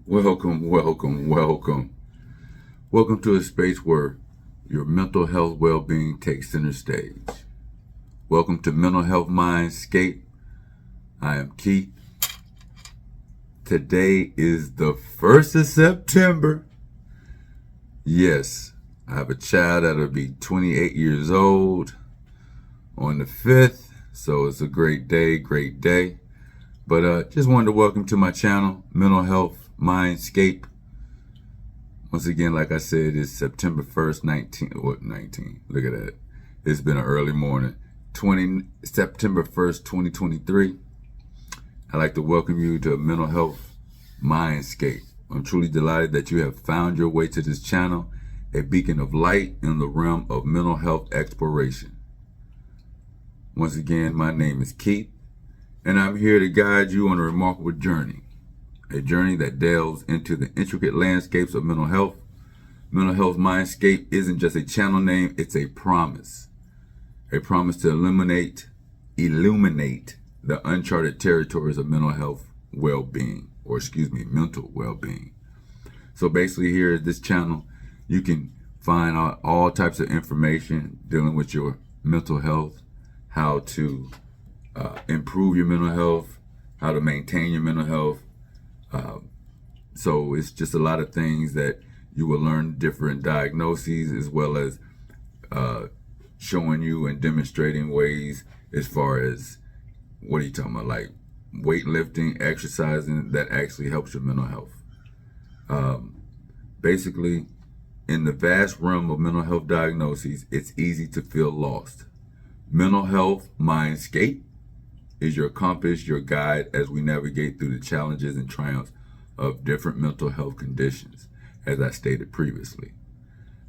Welcome, welcome, welcome. Welcome to a space where your mental health well-being takes center stage. Welcome to Mental Health Mindscape. I am Keith. Today is the 1st of September. Yes, I have a child that'll be 28 years old on the 5th. So it's a great day, great day. But just wanted to welcome to my channel, Mental Health Mindscape. Once again, like I said, it's September 1st, 19? Look at that. It's been an early morning. September 1st, 2023. I'd like to welcome you to Mental Health Mindscape. I'm truly delighted that you have found your way to this channel, a beacon of light in the realm of mental health exploration. Once again, my name is Keith, and I'm here to guide you on a remarkable journey. A journey that delves into the intricate landscapes of mental health. Mental Health Mindscape isn't just a channel name, it's a promise. A promise to illuminate the uncharted territories of mental health well-being, mental well-being. So basically here at this channel, you can find out all types of information dealing with your mental health, how to improve your mental health, how to maintain your mental health. So it's just a lot of things that you will learn, different diagnoses, as well as showing you and demonstrating ways as far as, what are you talking about, like weightlifting, exercising, that actually helps your mental health. Basically, in the vast realm of mental health diagnoses, it's easy to feel lost. Mental Health Mindscape is your compass, your guide as we navigate through the challenges and triumphs of different mental health conditions, as I stated previously.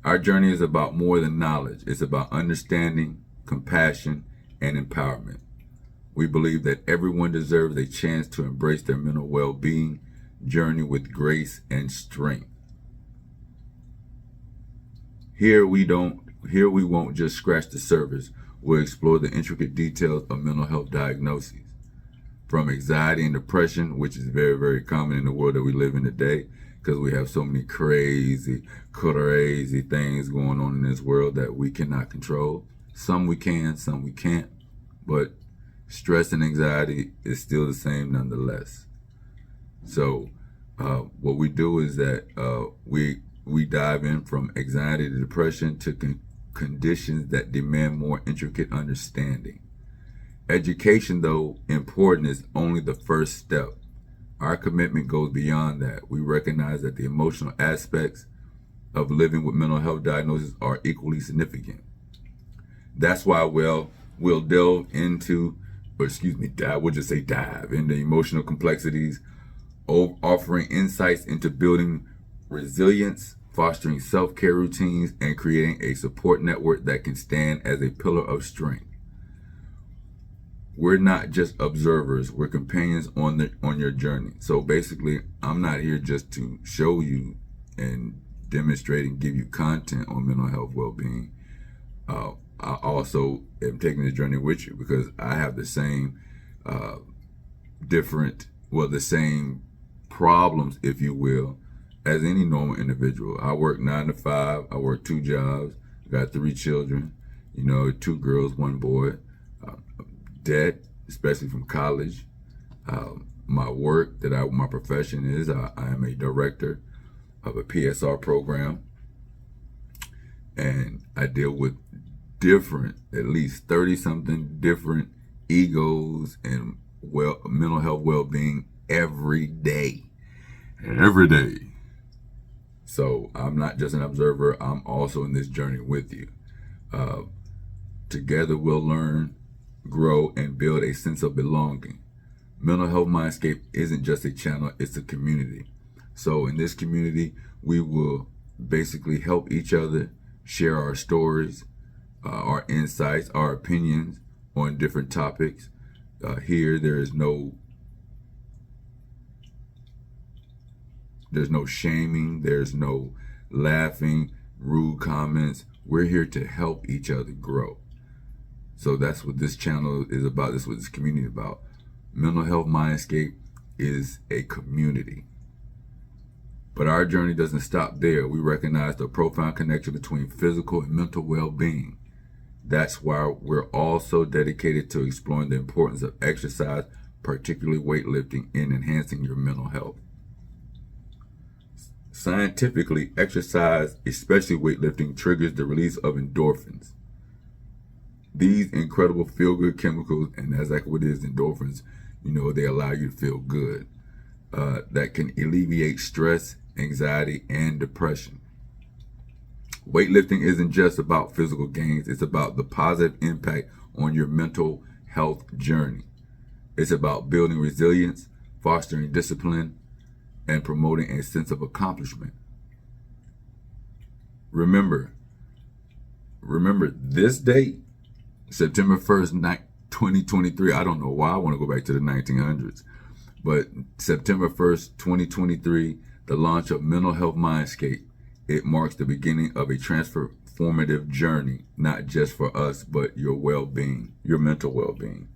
Our journey is about more than knowledge. It's about understanding, compassion, and empowerment. We believe that everyone deserves a chance to embrace their mental well-being journey with grace and strength. Here we won't just scratch the surface. We'll explore the intricate details of mental health diagnoses, from anxiety and depression, which is very, very common in the world that we live in today, because we have so many crazy things going on in this world that we cannot control. Some we can, some we can't, but stress and anxiety is still the same nonetheless. So what we do is that we dive in from anxiety to depression to conditions that demand more intricate understanding. Education, though important, is only the first step. Our commitment goes beyond that. We recognize that the emotional aspects of living with mental health diagnoses are equally significant. That's why we'll delve into, dive into emotional complexities, offering insights into building resilience, fostering self-care routines, and creating a support network that can stand as a pillar of strength. We're not just observers, we're companions on your journey. So basically, I'm not here just to show you and demonstrate and give you content on mental health well-being. I also am taking the journey with you because I have the same the same problems, if you will, as any normal individual. I work 9 to 5. I work 2 jobs. I got 3 children, 2 girls, 1 boy. Debt, especially from college. My profession is I am a director of a PSR program, and I deal with at least 30-something different egos and mental health well-being every day. So I'm not just an observer, I'm also in this journey with you. Together we'll learn, grow, and build a sense of belonging. Mental Health Mindscape isn't just a channel, it's a community. So in this community, we will basically help each other share our stories, our insights, our opinions on different topics. Here, there's no shaming, there's no laughing, rude comments. We're here to help each other grow. So that's what this channel is about. That's what this community is about. Mental Health Mindscape is a community. But our journey doesn't stop there. We recognize the profound connection between physical and mental well-being. That's why we're all so dedicated to exploring the importance of exercise, particularly weightlifting, in enhancing your mental health. Scientifically, exercise, especially weightlifting, triggers the release of endorphins. These incredible feel-good chemicals, and that's like what it is, endorphins, they allow you to feel good. That can alleviate stress, anxiety, and depression. Weightlifting isn't just about physical gains, it's about the positive impact on your mental health journey. It's about building resilience, fostering discipline, and promoting a sense of accomplishment. Remember this date, September 1st, 2023. I don't know why I want to go back to the 1900s, but September 1st, 2023, the launch of Mental Health Mindscape. It marks the beginning of a transformative journey, not just for us, but your well-being, your mental well-being.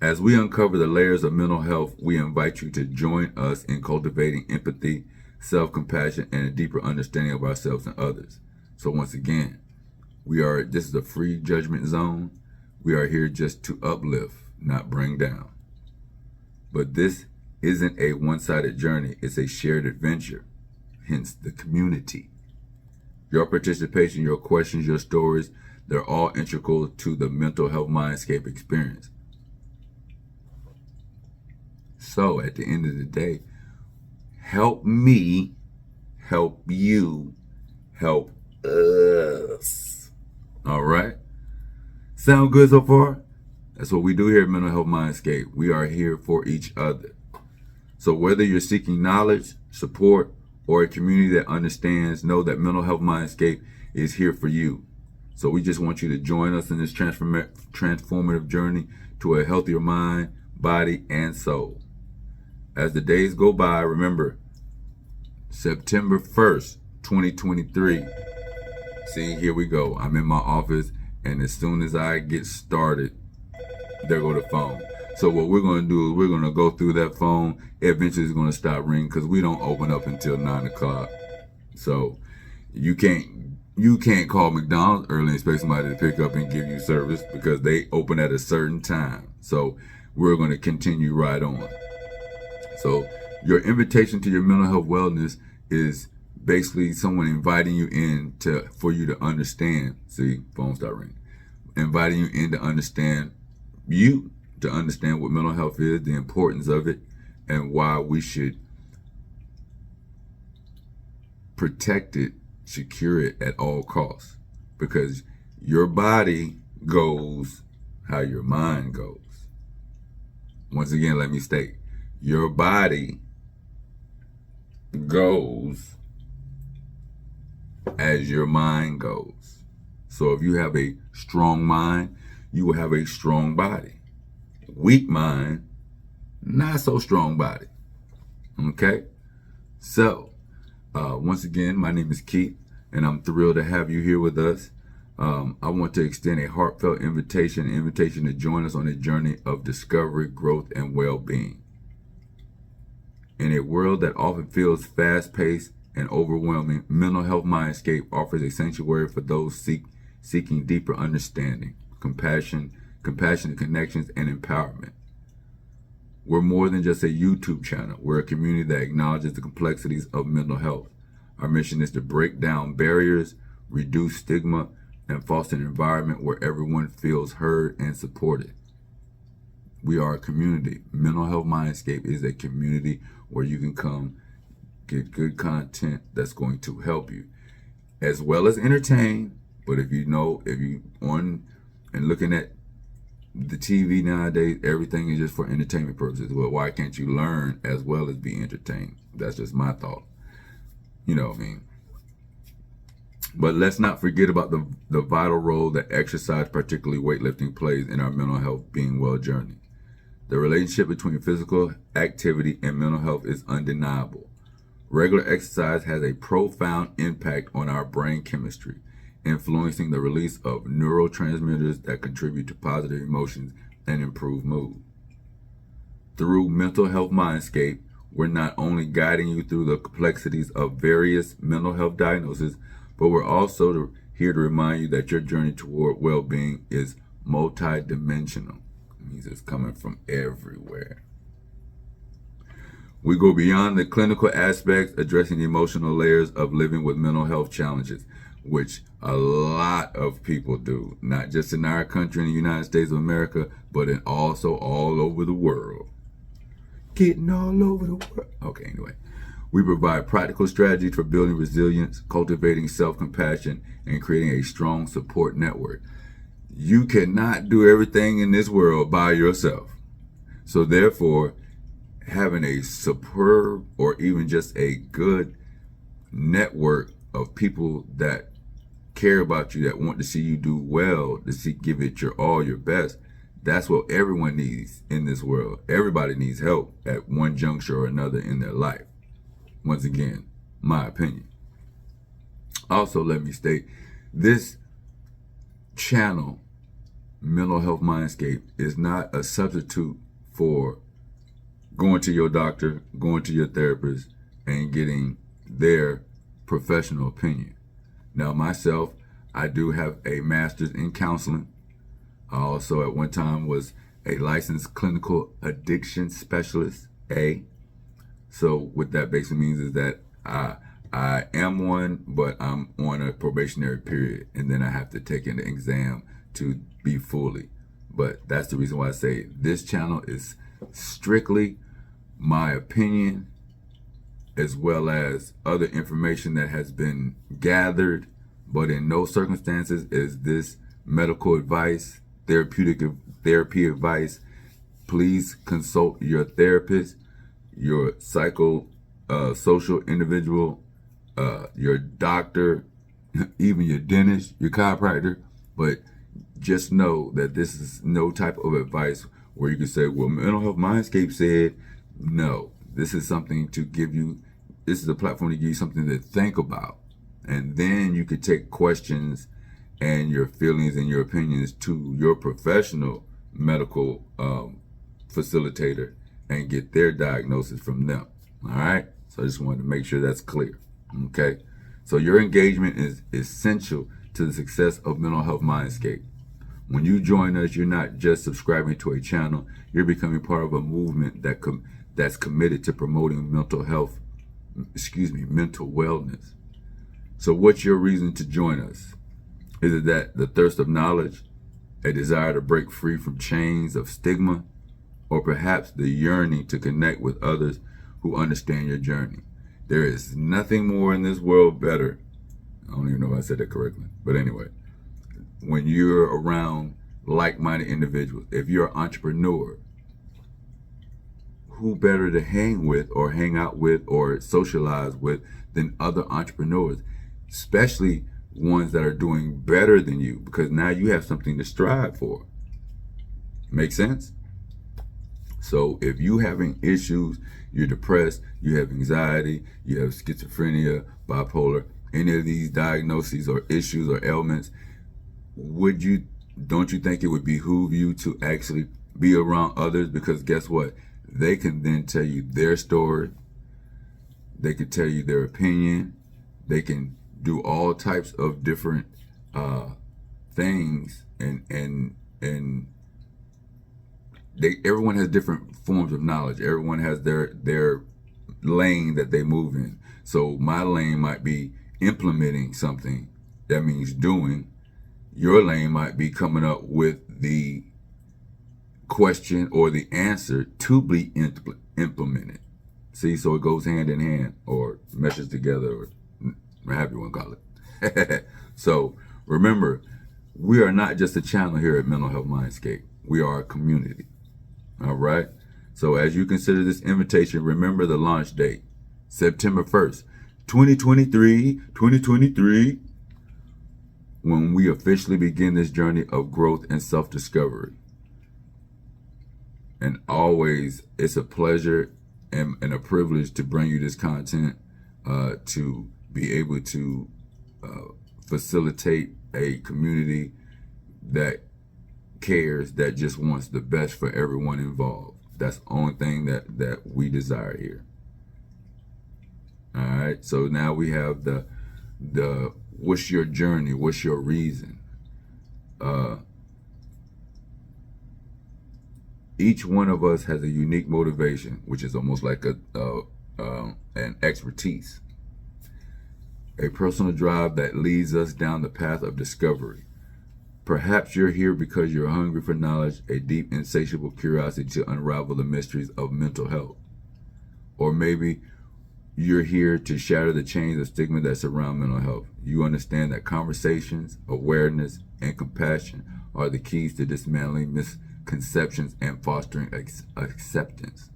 As we uncover the layers of mental health, we invite you to join us in cultivating empathy, self-compassion, and a deeper understanding of ourselves and others. So once again, this is a free judgment zone. We are here just to uplift, not bring down. But this isn't a one-sided journey. It's a shared adventure. Hence the community. Your participation, your questions, your stories, they're all integral to the Mental Health Mindscape experience. So at the end of the day, help me, help you, help us. All right? Sound good so far? That's what we do here at Mental Health Mindscape. We are here for each other. So whether you're seeking knowledge, support, or a community that understands, know that Mental Health Mindscape is here for you. So we just want you to join us in this transformative journey to a healthier mind, body, and soul. As the days go by, remember, September 1st, 2023. See, here we go. I'm in my office, and as soon as I get started, there go the phone. So what we're going to do is we're going to go through that phone. Eventually it's going to stop ringing because we don't open up until 9 o'clock. So you can't call McDonald's early and expect somebody to pick up and give you service because they open at a certain time. So we're going to continue right on. So your invitation to your mental health wellness is basically someone inviting you in for you to understand. See, phone start ringing. Inviting you in to understand what mental health is, the importance of it, and why we should protect it, secure it at all costs. Because your body goes how your mind goes. Once again, let me state, your body goes as your mind goes. So if you have a strong mind, you will have a strong body. Weak mind, not so strong body. Okay? So, once again, my name is Keith, and I'm thrilled to have you here with us. I want to extend a heartfelt invitation to join us on a journey of discovery, growth, and well-being. In a world that often feels fast-paced and overwhelming, Mental Health Mindscape offers a sanctuary for those seeking deeper understanding, compassionate connections, and empowerment. We're more than just a YouTube channel. We're a community that acknowledges the complexities of mental health. Our mission is to break down barriers, reduce stigma, and foster an environment where everyone feels heard and supported. We are a community. Mental Health Mindscape is a community where you can come get good content that's going to help you, as well as entertain. But if you on and looking at the TV nowadays, everything is just for entertainment purposes. Well, why can't you learn as well as be entertained? That's just my thought. You know what I mean? But let's not forget about the vital role that exercise, particularly weightlifting, plays in our mental health being well journey. The relationship between physical activity and mental health is undeniable. Regular exercise has a profound impact on our brain chemistry, influencing the release of neurotransmitters that contribute to positive emotions and improve mood. Through Mental Health Mindscape, we're not only guiding you through the complexities of various mental health diagnoses, but we're also here to remind you that your journey toward well-being is multidimensional. It means it's coming from everywhere. We go beyond the clinical aspects, addressing the emotional layers of living with mental health challenges, which a lot of people do, not just in our country, in the United States of America, but also all over the world. Getting all over the world. Okay, anyway. We provide practical strategies for building resilience, cultivating self-compassion, and creating a strong support network. You cannot do everything in this world by yourself. So therefore, having a superb or even just a good network of people that care about you, that want to see you do well, to give it your all, your best, that's what everyone needs in this world. Everybody needs help at one juncture or another in their life. Once again, my opinion. Also, let me state, this channel, Mental Health Mindscape, is not a substitute for going to your doctor, going to your therapist, and getting their professional opinion. Now, myself, I do have a master's in counseling. I also at one time was a licensed clinical addiction specialist, So what that basically means is that I am one, but I'm on a probationary period, and then I have to take an exam to be fully. But that's the reason why I say this channel is strictly my opinion, as well as other information that has been gathered, but in no circumstances is this medical advice, therapy advice. Please consult your therapist, your social individual, your doctor, even your dentist, your chiropractor. But just know that this is no type of advice where you can say, well, Mental Health Mindscape said. No, this is something to give you, this is a platform to give you something to think about. And then you could take questions and your feelings and your opinions to your professional medical facilitator and get their diagnosis from them. All right? So I just wanted to make sure that's clear. Okay? So your engagement is essential to the success of Mental Health Mindscape. When you join us, you're not just subscribing to a channel, you're becoming part of a movement that's committed to promoting mental wellness. So what's your reason to join us? Is it that the thirst of knowledge, a desire to break free from chains of stigma, or perhaps the yearning to connect with others who understand your journey? There is nothing more in this world better. I don't even know if I said that correctly, but anyway, when you're around like-minded individuals. If you're an entrepreneur, who better to hang with or hang out with or socialize with than other entrepreneurs, especially ones that are doing better than you, because now you have something to strive for. Make sense? So if you having issues, you're depressed, you have anxiety, you have schizophrenia, bipolar, any of these diagnoses or issues or ailments, don't you think it would behoove you to actually be around others? Because guess what? They can then tell you their story. They can tell you their opinion. They can do all types of different things, and everyone has different forms of knowledge. Everyone has their lane that they move in. So my lane might be implementing something. That means doing. Your lane might be coming up with the question or the answer to be implemented. See, so it goes hand in hand, or meshes together, or however you want to call it. So remember, we are not just a channel here at Mental Health Mindscape. We are a community. All right. So as you consider this invitation, remember the launch date, September 1st, 2023, when we officially begin this journey of growth and self-discovery. And always, it's a pleasure and a privilege to bring you this content, to be able to facilitate a community that cares, that just wants the best for everyone involved. That's the only thing that we desire here. right. So now we have the what's your journey? What's your reason? Each one of us has a unique motivation, which is almost like an expertise, a personal drive that leads us down the path of discovery. Perhaps you're here because you're hungry for knowledge, a deep, insatiable curiosity to unravel the mysteries of mental health. Or maybe you're here to shatter the chains of stigma that surround mental health. You understand that conversations, awareness, and compassion are the keys to dismantling misconceptions and fostering acceptance.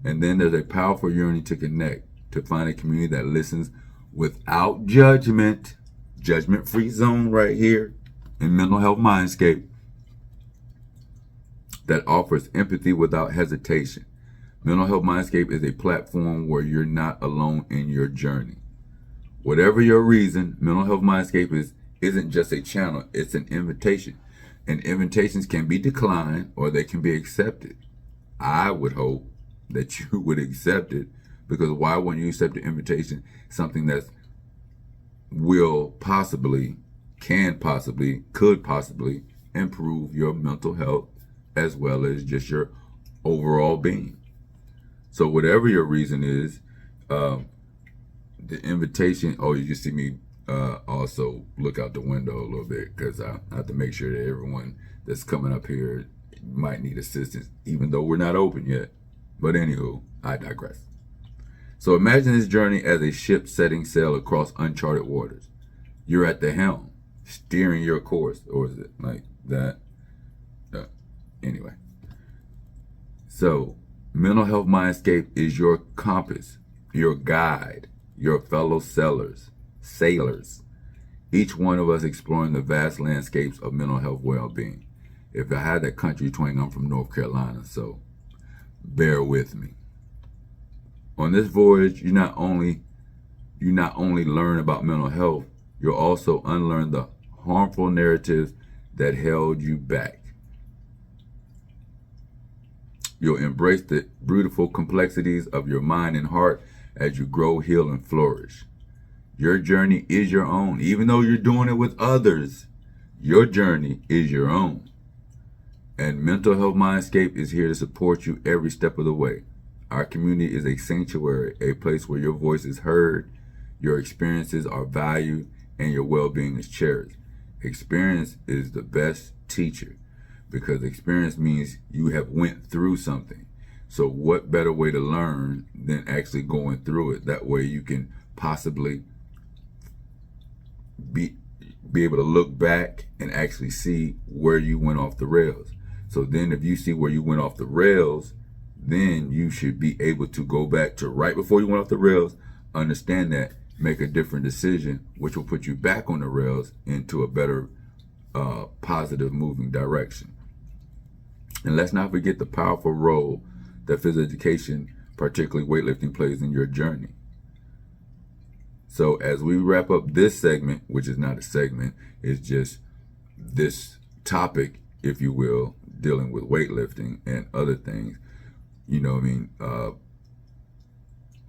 And then there's a powerful yearning to connect, to find a community that listens without judgment, judgment-free zone right here in Mental Health Mindscape, that offers empathy without hesitation. Mental Health Mindscape is a platform where you're not alone in your journey. Whatever your reason, Mental Health Mindscape isn't just a channel, it's an invitation. And invitations can be declined or they can be accepted. I would hope that you would accept it, because why wouldn't you accept the invitation? Something that will possibly, can possibly, could possibly improve your mental health as well as just your overall being. So whatever your reason is, the invitation, oh, you just see me also look out the window a little bit, because I have to make sure that everyone that's coming up here might need assistance, even though we're not open yet. But anywho, I digress. So imagine this journey as a ship setting sail across uncharted waters. You're at the helm, steering your course, or is it like that? Anyway. So Mental Health Mindscape is your compass, your guide, your fellow sailors. Each one of us exploring the vast landscapes of mental health well-being. If I had that country twang, I'm from North Carolina, so bear with me. On this voyage, you not only learn about mental health, you'll also unlearn the harmful narratives that held you back. You'll embrace the beautiful complexities of your mind and heart as you grow, heal, and flourish. Your journey is your own. Even though you're doing it with others, your journey is your own. And Mental Health Mindscape is here to support you every step of the way. Our community is a sanctuary, a place where your voice is heard, your experiences are valued, and your well-being is cherished. Experience is the best teacher, because experience means you have went through something. So what better way to learn than actually going through it? That way you can possibly be able to look back and actually see where you went off the rails. So then if you see where you went off the rails, then you should be able to go back to right before you went off the rails, understand that, make a different decision, which will put you back on the rails into a better positive moving direction. And let's not forget the powerful role that physical education, particularly weightlifting, plays in your journey. So as we wrap up this segment, which is not a segment, it's just this topic, if you will, dealing with weightlifting and other things, you know what I mean?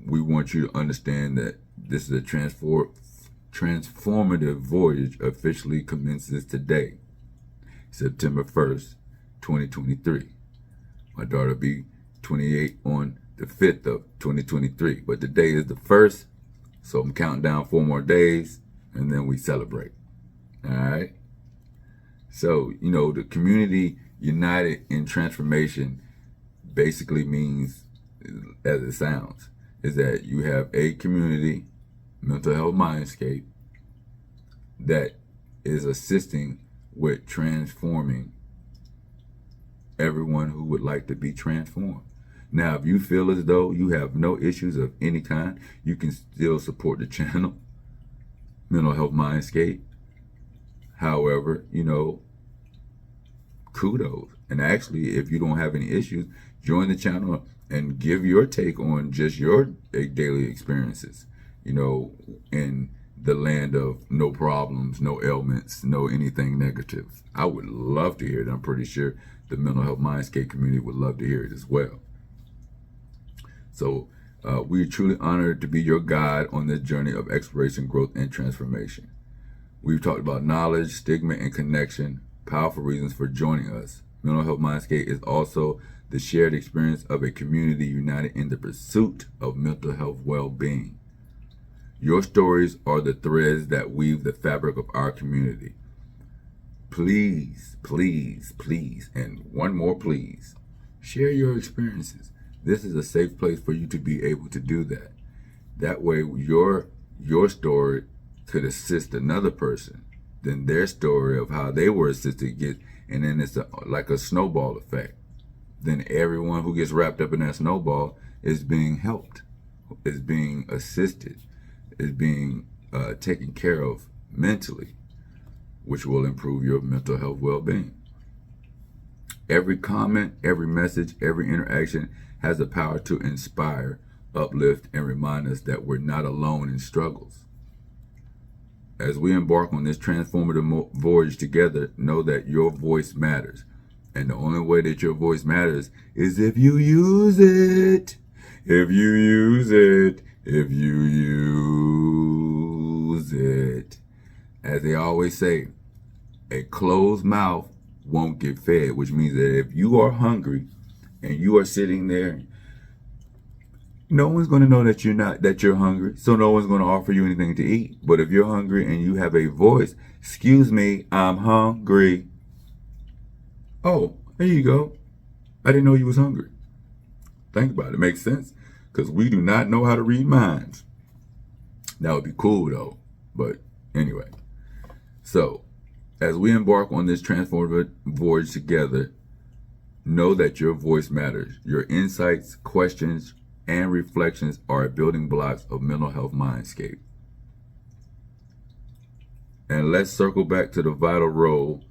We want you to understand that this is a transformative voyage officially commences today, September 1st, 2023. My daughter will be 28 on the 5th of 2023, but today is the 1st, so I'm counting down 4 more days, and then we celebrate. All right? So, you know, the community united in transformation basically means, as it sounds, is that you have a community, Mental Health Mindscape, that is assisting with transforming everyone who would like to be transformed. Now, if you feel as though you have no issues of any kind, you can still support the channel, Mental Health Mindscape. However, you know, kudos. And actually, if you don't have any issues, join the channel and give your take on just your daily experiences, you know, in the land of no problems, no ailments, no anything negative. I would love to hear it. I'm pretty sure the Mental Health Mindscape community would love to hear it as well. So We are truly honored to be your guide on this journey of exploration, growth, and transformation. We've talked about knowledge, stigma, and connection, powerful reasons for joining us. Mental Health Mindscape is also the shared experience of a community united in the pursuit of mental health well-being. Your stories are the threads that weave the fabric of our community. Please, please, please, and one more please, share your experiences. This is a safe place for you to be able to do that. That way your story could assist another person, then their story of how they were assisted gets, and then it's like a snowball effect. Then everyone who gets wrapped up in that snowball is being helped, is being assisted, is being taken care of mentally, which will improve your mental health well-being. Every comment, every message, every interaction has the power to inspire, uplift, and remind us that we're not alone in struggles. As we embark on this transformative voyage together, know that your voice matters. And the only way that your voice matters is if you use it. If you use it. If you use it. As they always say, a closed mouth won't get fed, which means that if you are hungry and you are sitting there, no one's going to know that you're hungry, so no one's going to offer you anything to eat. But if you're hungry and you have a voice, excuse me, I'm hungry. Oh, there you go. I didn't know you was hungry. Think about it. It makes sense, because we do not know how to read minds. That would be cool though. But anyway, so as we embark on this transformative voyage together, know that your voice matters. Your insights, questions, and reflections are building blocks of Mental Health Mindscape. And let's circle back to the vital role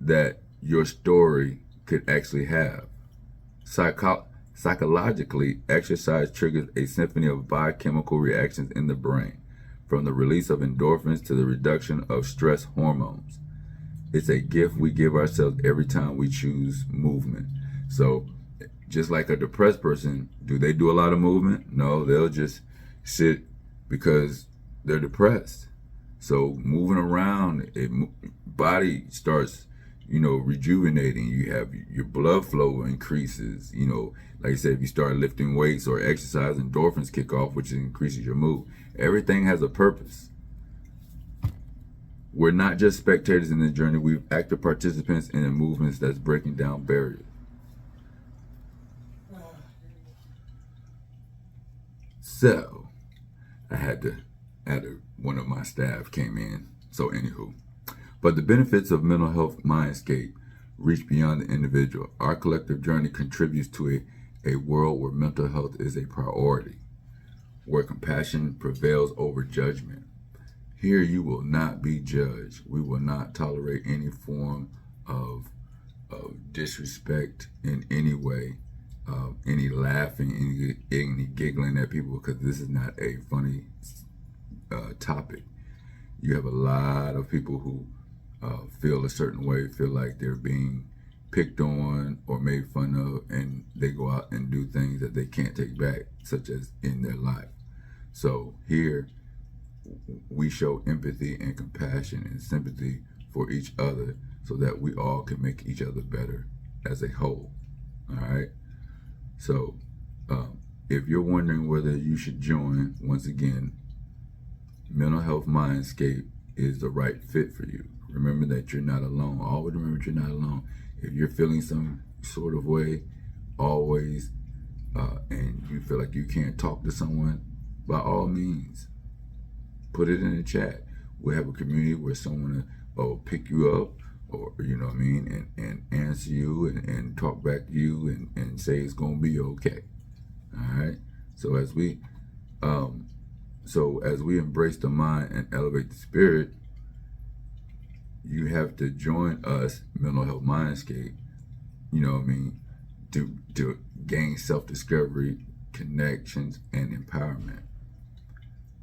that your story could actually have. Psychologically, exercise triggers a symphony of biochemical reactions in the brain, from the release of endorphins to the reduction of stress hormones. It's a gift we give ourselves every time we choose movement. So just like a depressed person, do they do a lot of movement? No, they'll just sit because they're depressed. So moving around, body starts, rejuvenating. You have your blood flow increases. Like I said, if you start lifting weights or exercise, endorphins kick off, which increases your mood. Everything has a purpose. We're not just spectators in the journey. We're active participants in the movements that's breaking down barriers. So, one of my staff came in. So anywho, but the benefits of Mental Health Mindscape reach beyond the individual. Our collective journey contributes to a world where mental health is a priority, where compassion prevails over judgment. Here you will not be judged. We will not tolerate any form of disrespect in any way, any laughing, any giggling at people, because this is not a funny topic. You have a lot of people who feel a certain way, feel like they're being picked on or made fun of, and they go out and do things that they can't take back, such as in their life. So here, we show empathy and compassion and sympathy for each other so that we all can make each other better as a whole. All right? So if you're wondering whether you should join, once again, Mental Health Mindscape is the right fit for you. Remember that you're not alone. Always remember that you're not alone. If you're feeling some sort of way, always, and you feel like you can't talk to someone, by all means, put it in the chat. We'll have a community where someone will pick you up, or and answer you and talk back to you and say it's gonna be okay. All right. So as we embrace the mind and elevate the spirit, you have to join us, Mental Health Mindscape, to gain self-discovery, connections, and empowerment.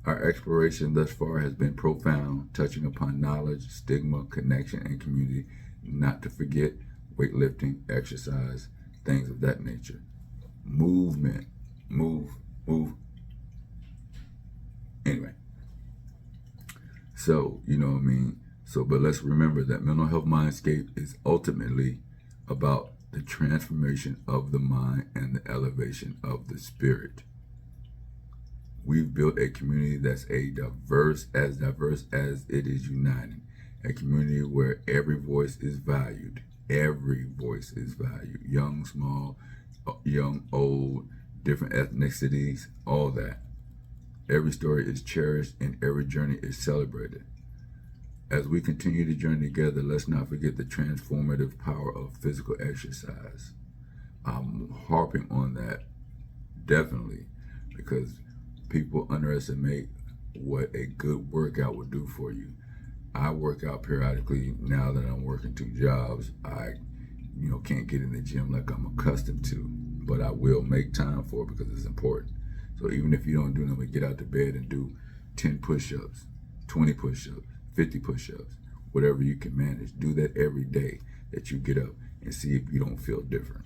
Our exploration thus far has been profound, touching upon knowledge, stigma, connection, and community, not to forget weightlifting, exercise, things of that nature. Movement. move, move. Anyway, so, you know what I mean? So, but let's remember that Mental Health Mindscape is ultimately about the transformation of the mind and the elevation of the spirit. We've built a community that's diverse as it is uniting. A community where every voice is valued. Every voice is valued. Young, small, young, old, different ethnicities, all that. Every story is cherished and every journey is celebrated. As we continue to journey together, let's not forget the transformative power of physical exercise. I'm harping on that definitely because people underestimate what a good workout will do for you. I work out periodically now that I'm working 2 jobs. I, can't get in the gym like I'm accustomed to, but I will make time for it because it's important. So even if you don't do nothing, get out to bed and do 10 push-ups, 20 push-ups, 50 push-ups, whatever you can manage. Do that every day that you get up and see if you don't feel different.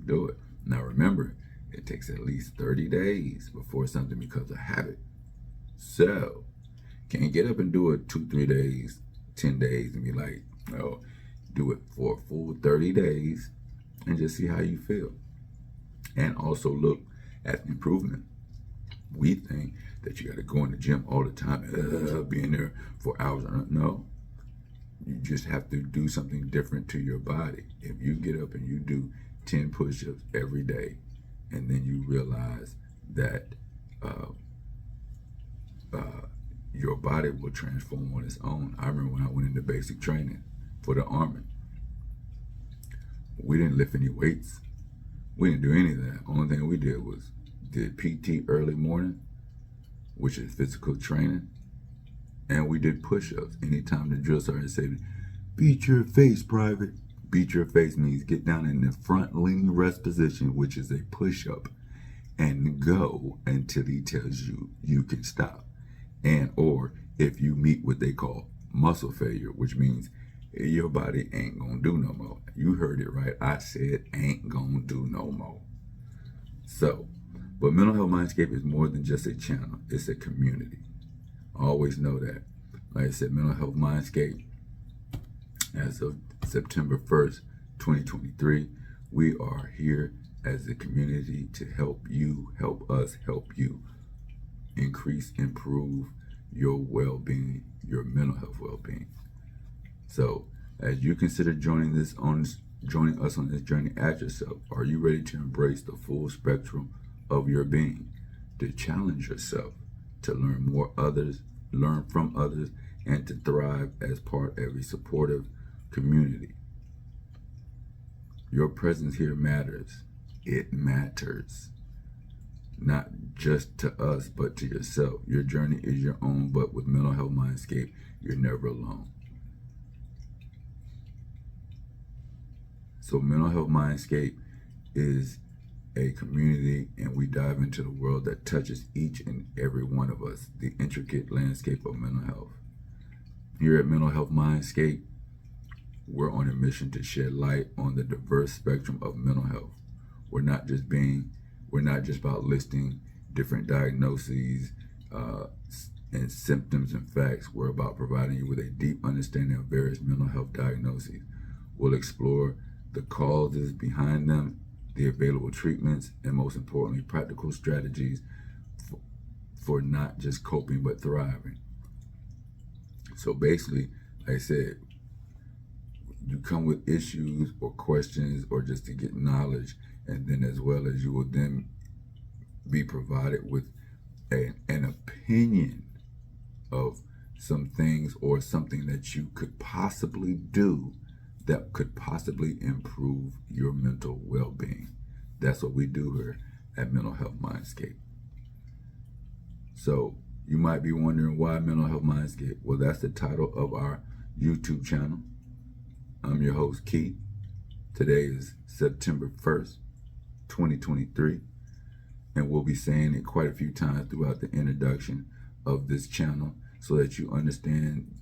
Do it. Now remember, it takes at least 30 days before something becomes a habit. So, can't get up and do it 2-3 days, 10 days and be like, no, do it for a full 30 days and just see how you feel. And also look at improvement. We think that you got to go in the gym all the time, being there for hours. No, you just have to do something different to your body. If you get up and you do 10 push-ups every day, and then you realize that your body will transform on its own. I remember when I went into basic training for the Army. We didn't lift any weights. We didn't do any of that. Only thing we did was did PT early morning, which is physical training, and we did push-ups. Anytime the drill sergeant said, beat your face, private. Beat your face means get down in the front lean rest position, which is a push-up, and go until he tells you you can stop. And or if you meet what they call muscle failure, which means your body ain't gonna do no more. You heard it right. I said ain't gonna do no more. So, but Mental Health Mindscape is more than just a channel. It's a community. Always know that. Like I said, Mental Health Mindscape, as of September 1st, 2023, we are here as a community to help you, help us, help you increase, improve your well-being, your mental health well-being. So, as you consider joining us on this journey, ask yourself, are you ready to embrace the full spectrum of your being, to challenge yourself, to learn from others, and to thrive as part of a supportive community? Your presence here matters. It matters. Not just to us, but to yourself. Your journey is your own, but with Mental Health Mindscape, you're never alone. So Mental Health Mindscape is a community, and we dive into the world that touches each and every one of us, the intricate landscape of mental health. Here at Mental Health Mindscape, we're on a mission to shed light on the diverse spectrum of mental health. We're not just about listing different diagnoses and symptoms and facts. We're about providing you with a deep understanding of various mental health diagnoses. We'll explore the causes behind them, the available treatments, and most importantly, practical strategies for not just coping, but thriving. So basically, like I said, you come with issues or questions or just to get knowledge, and then as well as you will then be provided with an opinion of some things or something that you could possibly do that could possibly improve your mental well-being. That's what we do here at Mental Health Mindscape. So you might be wondering why Mental Health Mindscape. Well, that's the title of our YouTube channel. I'm your host, Key. Today is September 1st, 2023, and we'll be saying it quite a few times throughout the introduction of this channel so that you understand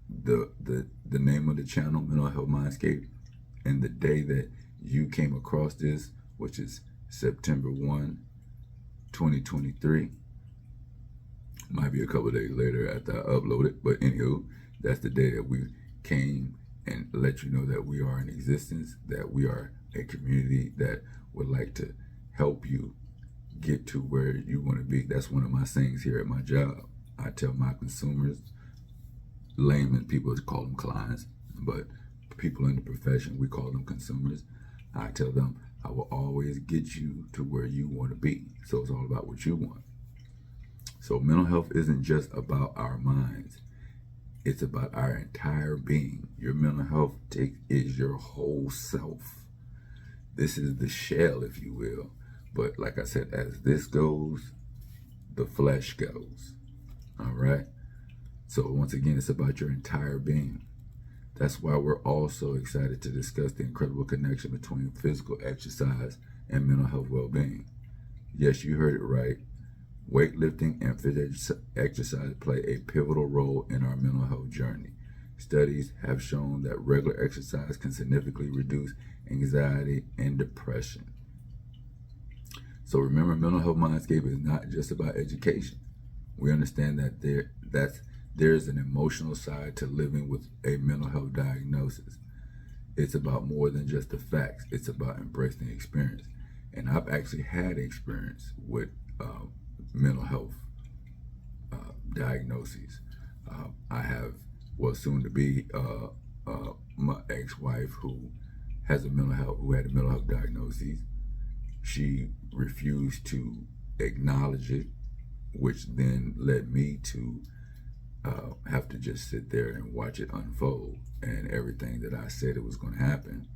the name of the channel, Mental Health Mindscape, and the day that you came across this, which is September 1, 2023. Might be a couple of days later after I upload it, but anywho, that's the day that we came and let you know that we are in existence, that we are a community that would like to help you get to where you want to be. That's one of my sayings here at my job. I tell my consumers, layman people call them clients, but people in the profession, we call them consumers. I tell them, I will always get you to where you want to be. So it's all about what you want. So mental health isn't just about our minds. It's about our entire being. Your mental health is your whole self. This is the shell, if you will. But like I said, as this goes, the flesh goes. All right? So once again, it's about your entire being. That's why we're also excited to discuss the incredible connection between physical exercise and mental health well-being. Yes, you heard it right. Weightlifting and physical exercise play a pivotal role in our mental health journey. Studies have shown that regular exercise can significantly reduce anxiety and depression. So remember, Mental Health Mindscape is not just about education. We understand that there's an emotional side to living with a mental health diagnosis. It's about more than just the facts. It's about embracing the experience. And I've actually had experience with mental health diagnoses. I have, soon to be my ex-wife who had a mental health diagnosis. She refused to acknowledge it, which then led me to have to just sit there and watch it unfold. And everything that I said it was going to happen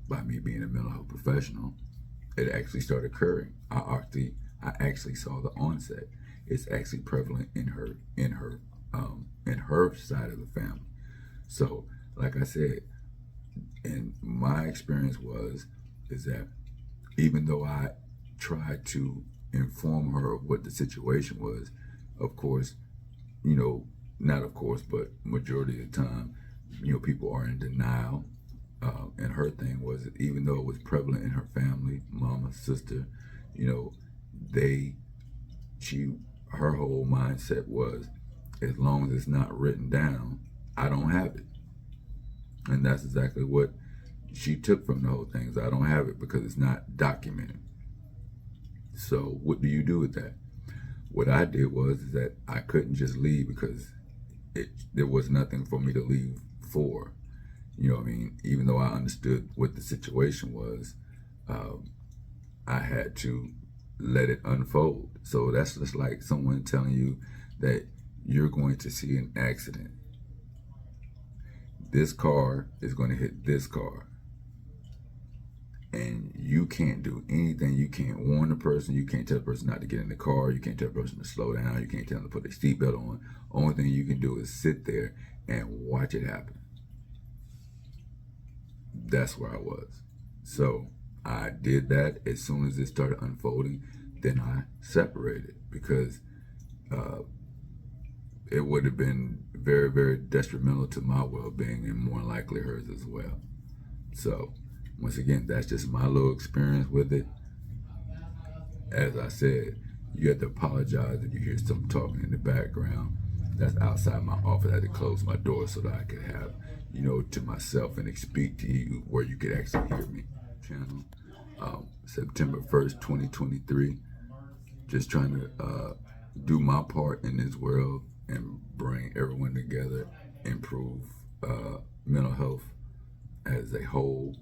by me being a mental health professional, it actually started occurring. I actually saw the onset. It's actually prevalent in her side of the family. So, like I said, and my experience is that even though I tried to inform her of what the situation was, of course, not of course, but majority of the time, people are in denial. And her thing was that even though it was prevalent in her family, mama, sister, her whole mindset was, as long as it's not written down, I don't have it. And that's exactly what she took from the whole thing, is I don't have it because it's not documented. So what do you do with that? What I did was that I couldn't just leave because there was nothing for me to leave for. You know what I mean? Even though I understood what the situation was, I had to let it unfold. So that's just like someone telling you that you're going to see an accident. This car is going to hit this car. And you can't do anything. You can't warn the person. You can't tell the person not to get in the car. You can't tell the person to slow down. You can't tell them to put their seatbelt on. Only thing you can do is sit there and watch it happen. That's where I was. So I did that. As soon as it started unfolding, then I separated, because it would have been very, very detrimental to my well-being, and more likely hers as well. So once again, that's just my little experience with it. As I said, you have to apologize if you hear some talking in the background. That's outside my office. I had to close my door so that I could have, to myself and speak to you where you could actually hear me. Channel, September 1st, 2023. Just trying to do my part in this world and bring everyone together, improve mental health as a whole.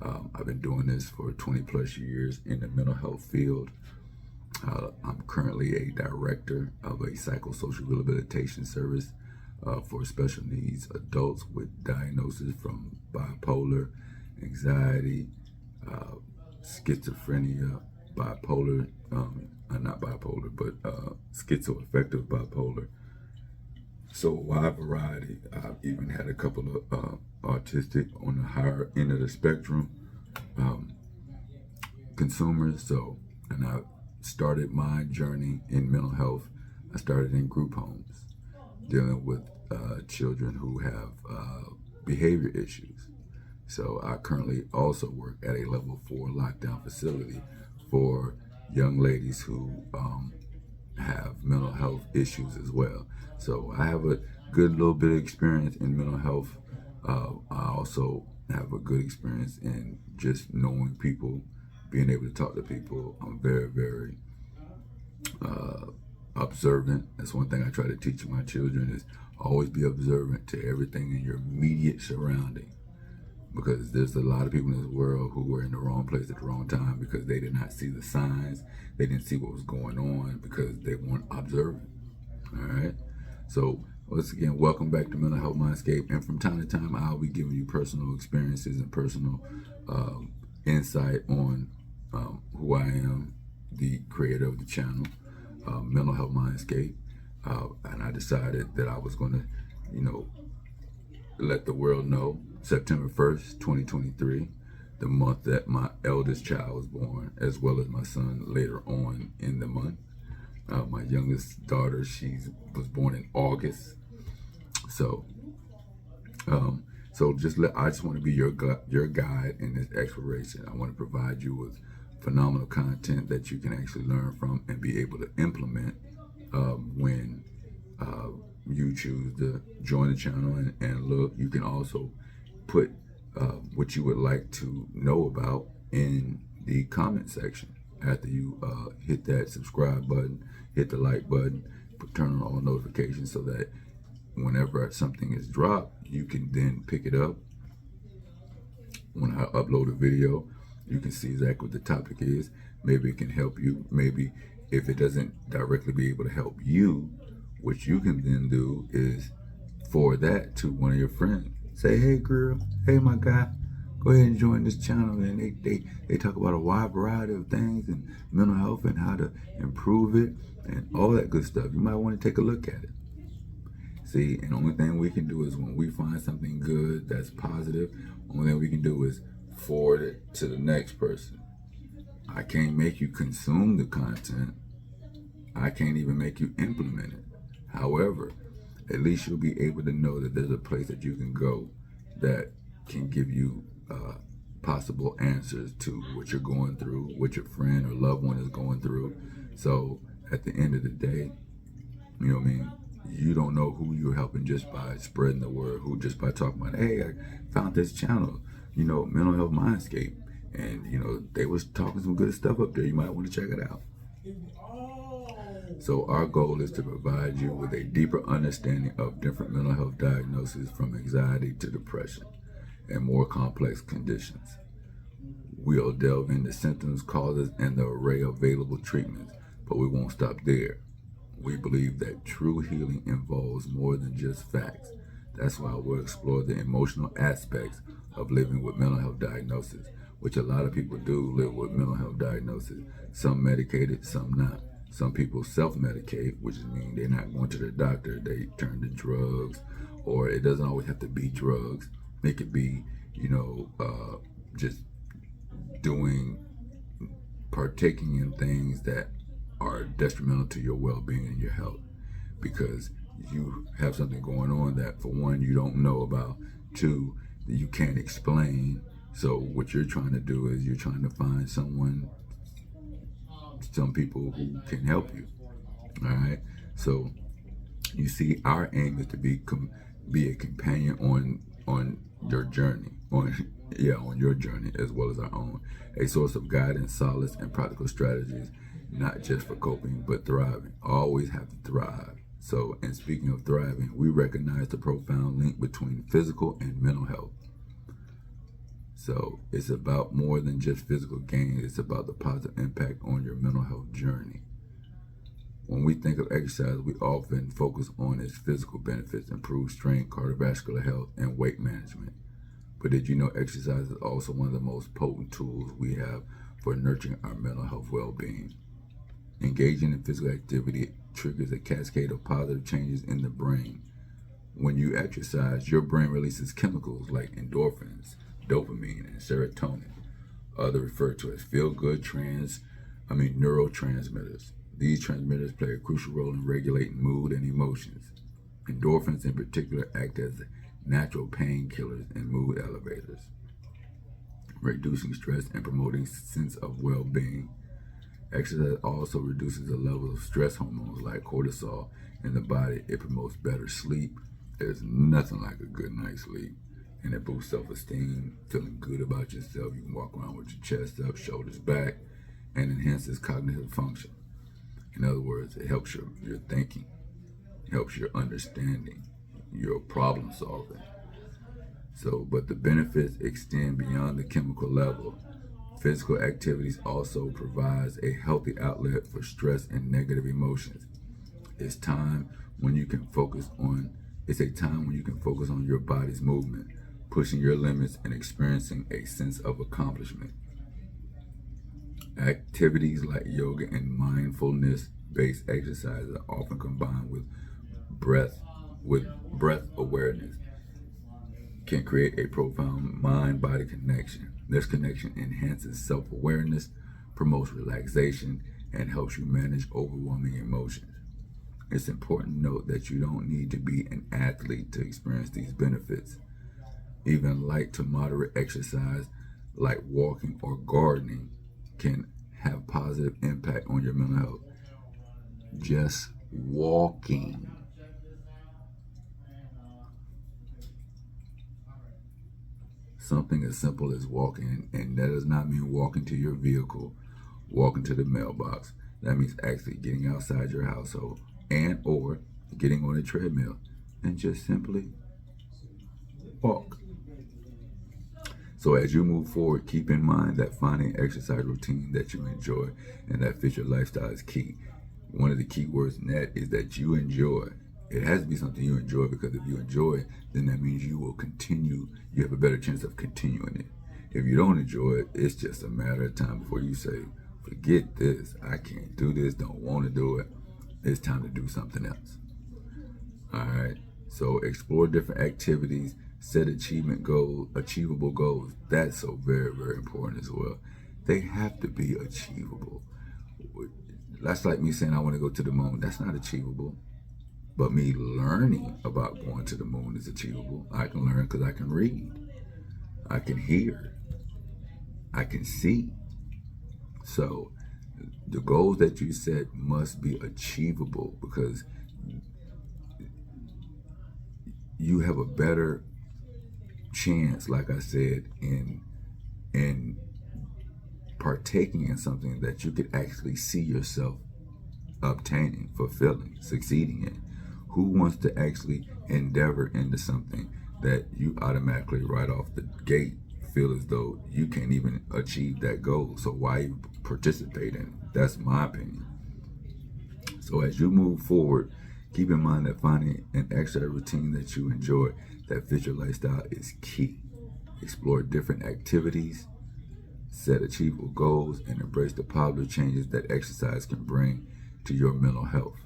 I've been doing this for 20 plus years in the mental health field. I'm currently a director of a psychosocial rehabilitation service for special needs adults with diagnoses from bipolar, anxiety, schizophrenia, bipolar, not bipolar, but schizoaffective bipolar. So a wide variety. I've even had a couple of autistic on the higher end of the spectrum consumers. So, and I started my journey in mental health. I started in group homes, dealing with children who have behavior issues. So I currently also work at a level 4 lockdown facility for young ladies who have mental health issues as well. So I have a good little bit of experience in mental health. I also have a good experience in just knowing people, being able to talk to people. I'm very, very observant. That's one thing I try to teach my children is always be observant to everything in your immediate surrounding. Because there's a lot of people in this world who were in the wrong place at the wrong time because they did not see the signs. They didn't see what was going on because they weren't observant. All right. So once again, welcome back to Mental Health Mindscape. And from time to time, I'll be giving you personal experiences and personal insight on who I am, the creator of the channel, Mental Health Mindscape. And I decided that I was going to, let the world know September 1st, 2023, the month that my eldest child was born, as well as my son later on in the month. My youngest daughter, she was born in August. So, I just want to be your guide in this exploration. I want to provide you with phenomenal content that you can actually learn from and be able to implement when you choose to join the channel and look. You can also put what you would like to know about in the comment section after you hit that subscribe button, hit the like button, turn on all notifications so that whenever something is dropped, you can then pick it up. When I upload a video, you can see exactly what the topic is. Maybe it can help you. Maybe if it doesn't directly be able to help you, what you can then do is forward that to one of your friends. Say, hey girl, hey my guy, go ahead and join this channel. And they talk about a wide variety of things and mental health and how to improve it and all that good stuff. You might want to take a look at it. See, and the only thing we can do is when we find something good that's positive, only thing we can do is forward it to the next person. I can't make you consume the content. I can't even make you implement it. However, at least you'll be able to know that there's a place that you can go that can give you possible answers to what you're going through, what your friend or loved one is going through. So at the end of the day, you know what I mean? You don't know who you're helping just by spreading the word, who just by talking about, hey, I found this channel, Mental Health Mindscape. And, they was talking some good stuff up there. You might want to check it out. So our goal is to provide you with a deeper understanding of different mental health diagnoses from anxiety to depression and more complex conditions. We'll delve into symptoms, causes, and the array of available treatments, but we won't stop there. We believe that true healing involves more than just facts. That's why we'll explore the emotional aspects of living with mental health diagnosis, which a lot of people do live with mental health diagnosis. Some medicated, some not. Some people self-medicate, which means they're not going to the doctor. They turn to drugs, or it doesn't always have to be drugs. It could be, just partaking in things that are detrimental to your well-being and your health, because you have something going on that, for one, you don't know about, two, that you can't explain. So what you're trying to do is you're trying to find some people who can help you. All right. So you see, our aim is to be a companion on your journey, on your journey as well as our own, a source of guidance, solace, and practical strategies, not just for coping but thriving. Always have to thrive. So, and speaking of thriving, we recognize the profound link between physical and mental health. So it's about more than just physical gain. It's about the positive impact on your mental health journey. When we think of exercise, we often focus on its physical benefits, improved strength, cardiovascular health, and weight management. But did you know exercise is also one of the most potent tools we have for nurturing our mental health well-being? Engaging in physical activity triggers a cascade of positive changes in the brain. When you exercise, your brain releases chemicals like endorphins, dopamine, and serotonin, others referred to as feel-good neurotransmitters. These transmitters play a crucial role in regulating mood and emotions. Endorphins in particular act as natural painkillers and mood elevators, reducing stress and promoting a sense of well-being. Exercise also reduces the level of stress hormones like cortisol in the body. It promotes better sleep. There's nothing like a good night's sleep. And it boosts self-esteem, feeling good about yourself. You can walk around with your chest up, shoulders back, and enhances cognitive function. In other words, it helps your thinking, helps your understanding, your problem solving. So, but the benefits extend beyond the chemical level. Physical activities also provides a healthy outlet for stress and negative emotions. It's time when you can focus on it's a time when you can focus on your body's movement, pushing your limits and experiencing a sense of accomplishment. Activities like yoga and mindfulness-based exercises are often combined breath with breath awareness can create a profound mind-body connection. This connection enhances self-awareness, promotes relaxation, and helps you manage overwhelming emotions. It's important to note that you don't need to be an athlete to experience these benefits. Even light to moderate exercise like walking or gardening can have positive impact on your mental health. Just walking. Something as simple as walking, and that does not mean walking to your vehicle, walking to the mailbox. That means actually getting outside your household and or getting on a treadmill and just simply walk. So as you move forward, keep in mind that finding an exercise routine that you enjoy and that fits your lifestyle is key. One of the key words in that is that you enjoy. It has to be something you enjoy, because if you enjoy it, then that means you will continue. You have a better chance of continuing it. If you don't enjoy it, it's just a matter of time before you say, forget this, I can't do this, don't want to do it. It's time to do something else. All right. So explore different activities, set achievable goals. That's so very, very important as well. They have to be achievable. That's like me saying I want to go to the moon. That's not achievable. But me learning about going to the moon is achievable. I can learn because I can read, I can hear, I can see. So the goals that you set must be achievable, because you have a better chance, like I said, in partaking in something that you could actually see yourself obtaining, fulfilling, succeeding in. Who wants to actually endeavor into something that you automatically right off the gate feel as though you can't even achieve that goal? So why you participate in it? That's my opinion. So as you move forward, keep in mind that finding an exercise routine that you enjoy that fits your lifestyle is key. Explore different activities, set achievable goals, and embrace the positive changes that exercise can bring to your mental health.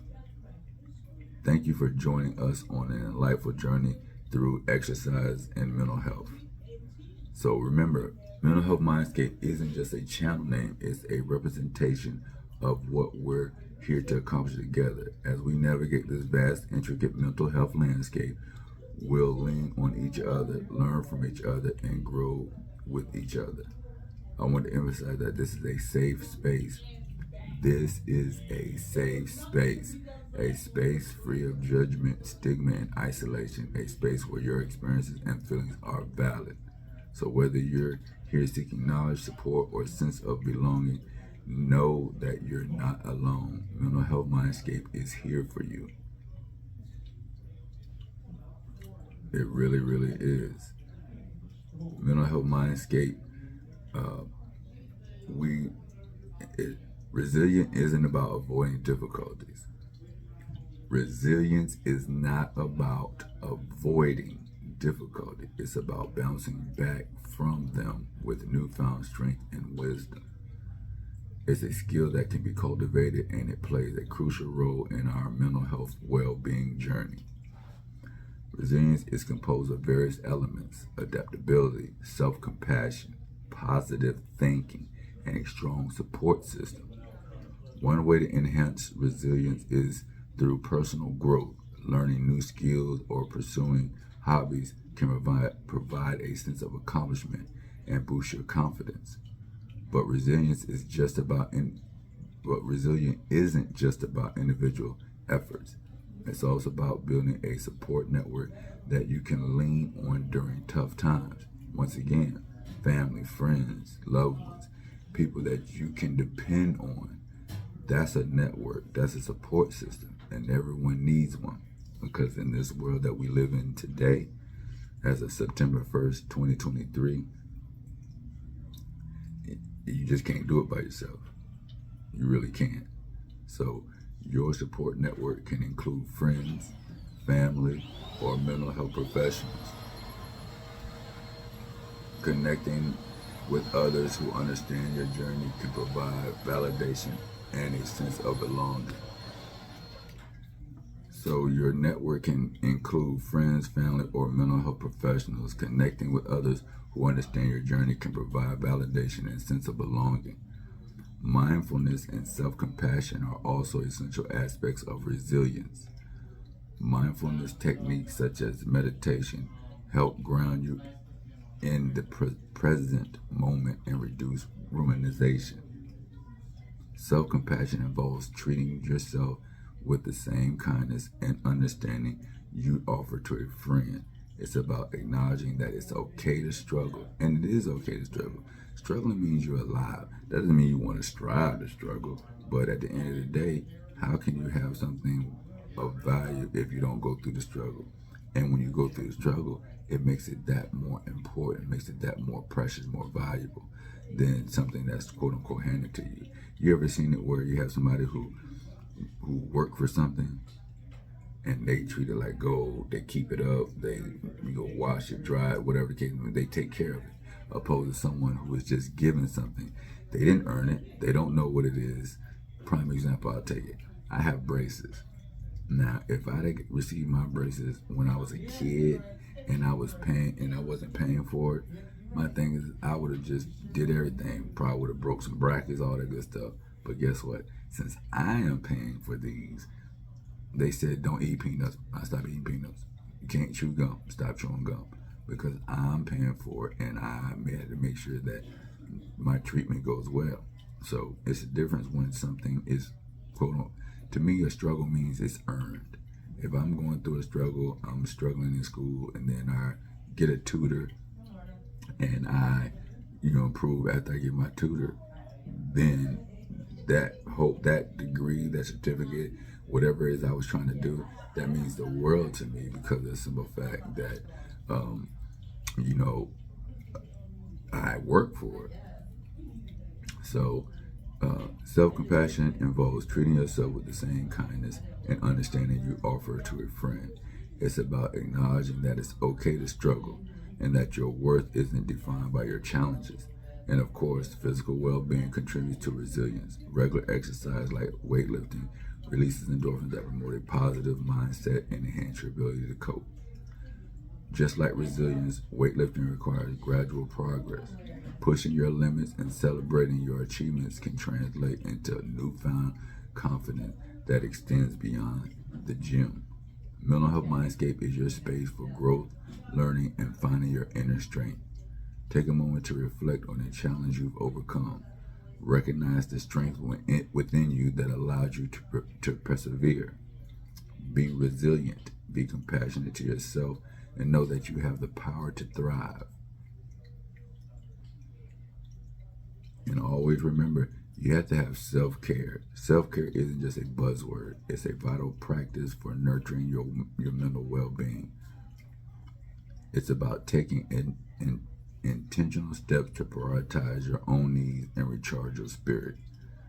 Thank you for joining us on an delightful journey through exercise and mental health. So remember, Mental Health Mindscape isn't just a channel name, it's a representation of what we're here to accomplish together. As we navigate this vast, intricate mental health landscape, we'll lean on each other, learn from each other, and grow with each other. I want to emphasize that this is a safe space. This is a safe space. A space free of judgment, stigma, and isolation. A space where your experiences and feelings are valid. So whether you're here seeking knowledge, support, or a sense of belonging, know that you're not alone. Mental Health Mindscape is here for you. It really, really is. Mental Health Mindscape, resilient isn't about avoiding difficulties. Resilience is not about avoiding difficulty. It's about bouncing back from them with newfound strength and wisdom. It's a skill that can be cultivated, and it plays a crucial role in our mental health well-being journey. Resilience is composed of various elements: adaptability, self-compassion, positive thinking, and a strong support system. One way to enhance resilience is through personal growth. Learning new skills or pursuing hobbies can provide a sense of accomplishment and boost your confidence. But resilience is just about But resilience isn't just about individual efforts. It's also about building a support network that you can lean on during tough times. Once again, family, friends, loved ones, people that you can depend on. That's a network, that's a support system, and everyone needs one. Because in this world that we live in today, as of September 1st, 2023, you just can't do it by yourself. You really can't. So your support network can include friends, family, or mental health professionals. Connecting with others who understand your journey can provide validation and a sense of belonging. So your network can include friends, family, or mental health professionals. Connecting with others who understand your journey can provide validation and sense of belonging. Mindfulness and self-compassion are also essential aspects of resilience. Mindfulness techniques such as meditation help ground you in the present moment and reduce rumination. Self-compassion involves treating yourself with the same kindness and understanding you offer to a friend. It's about acknowledging that it's okay to struggle, and it is okay to struggle. Struggling means you're alive. That doesn't mean you want to strive to struggle, but at the end of the day, how can you have something of value if you don't go through the struggle? And when you go through the struggle, it makes it that more important, makes it that more precious, more valuable than something that's quote unquote handed to you. You ever seen it where you have somebody who work for something and they treat it like gold, they keep it up, they wash it, dry it, whatever the case may be, they take care of it, opposed to someone who was just given something. They didn't earn it, they don't know what it is. Prime example, I'll take it. I have braces. Now, if I had received my braces when I was a kid and I wasn't paying for it, my thing is I would have just did everything. Probably would have broke some brackets, all that good stuff. But guess what? Since I am paying for these, they said don't eat peanuts. I stopped eating peanuts. You can't chew gum. Stop chewing gum. Because I'm paying for it and I had to make sure that my treatment goes well. So it's a difference when something is, quote unquote, to me a struggle means it's earned. If I'm going through a struggle, I'm struggling in school and then I get a tutor and I, improve after I get my tutor, then that degree, that certificate, whatever it is I was trying to do, that means the world to me because of the simple fact that, I work for it. So, self-compassion involves treating yourself with the same kindness and understanding you offer to a friend. It's about acknowledging that it's okay to struggle and that your worth isn't defined by your challenges. And of course, physical well-being contributes to resilience. Regular exercise like weightlifting releases endorphins that promote a positive mindset and enhance your ability to cope. Just like resilience, weightlifting requires gradual progress. Pushing your limits and celebrating your achievements can translate into a newfound confidence that extends beyond the gym. Mental Health Mindscape is your space for growth, learning, and finding your inner strength. Take a moment to reflect on the challenge you've overcome. Recognize the strength within you that allowed you to persevere. Be resilient, be compassionate to yourself, and know that you have the power to thrive. And always remember, you have to have self-care. Self-care isn't just a buzzword. It's a vital practice for nurturing your mental well-being. It's about taking intentional steps to prioritize your own needs and recharge your spirit.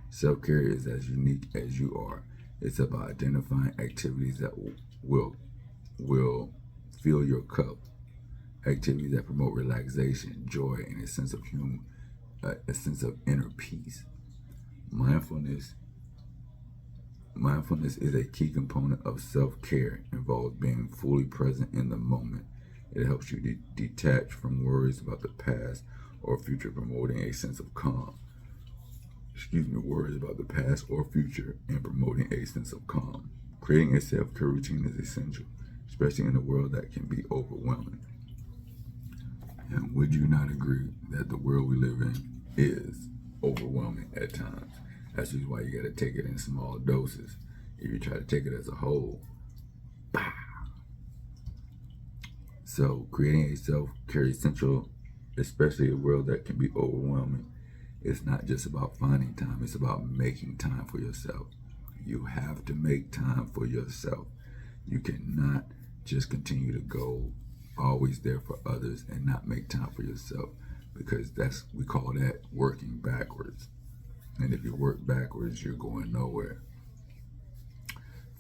Self-care is as unique as you are. It's about identifying activities that will fill your cup. Activities that promote relaxation, joy, and a sense of humor, a sense of inner peace. Mindfulness is a key component of self-care. Involves being fully present in the moment. It helps you detach from worries about the past or future, promoting a sense of calm. Worries about the past or future and promoting a sense of calm. Creating a self-care routine is essential, especially in a world that can be overwhelming. And would you not agree that the world we live in is overwhelming at times? That's the reason why you got to take it in small doses. If you try to take it as a whole, bah. So creating a self-care essential, especially a world that can be overwhelming, it's not just about finding time, it's about making time for yourself. You have to make time for yourself. You cannot just continue to go always there for others and not make time for yourself, because we call that working backwards. And if you work backwards, you're going nowhere.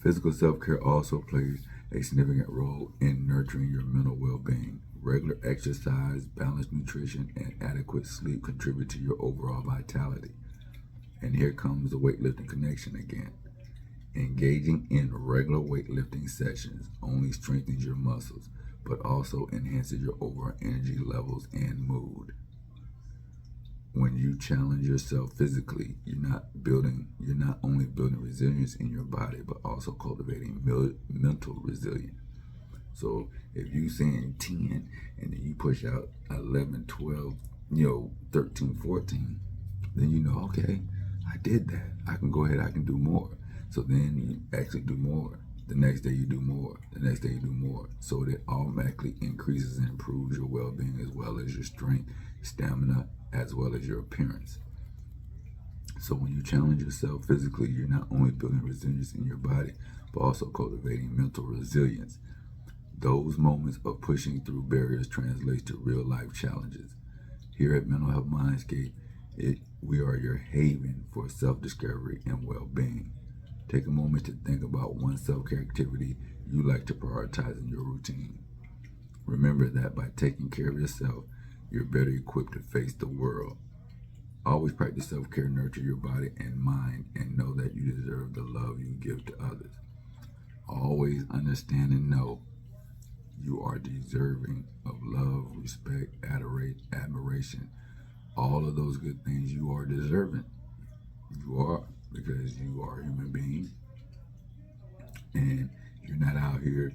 Physical self-care also plays a significant role in nurturing your mental well-being. Regular exercise, balanced nutrition, and adequate sleep contribute to your overall vitality. And here comes the weightlifting connection again. Engaging in regular weightlifting sessions only strengthens your muscles, but also enhances your overall energy levels and mood. When you challenge yourself physically, you're not only building resilience in your body, but also cultivating mental resilience. So if you saying 10 and then you push out 11, 12, 13, 14, then you know, okay, I did that. I can go ahead, I can do more. So then you actually do more. The next day you do more. The next day you do more. So it automatically increases and improves your well-being, as well as your strength, stamina, as well as your appearance. So when you challenge yourself physically, you're not only building resilience in your body, but also cultivating mental resilience. Those moments of pushing through barriers translate to real life challenges. Here at Mental Health Mindscape, we are your haven for self-discovery and well-being. Take a moment to think about one self-care activity you like to prioritize in your routine. Remember that by taking care of yourself, you're better equipped to face the world. Always practice self-care, nurture your body and mind, and know that you deserve the love you give to others. Always understand and know you are deserving of love, respect, admiration. All of those good things you are deserving. You are, because you are a human being. And you're not out here,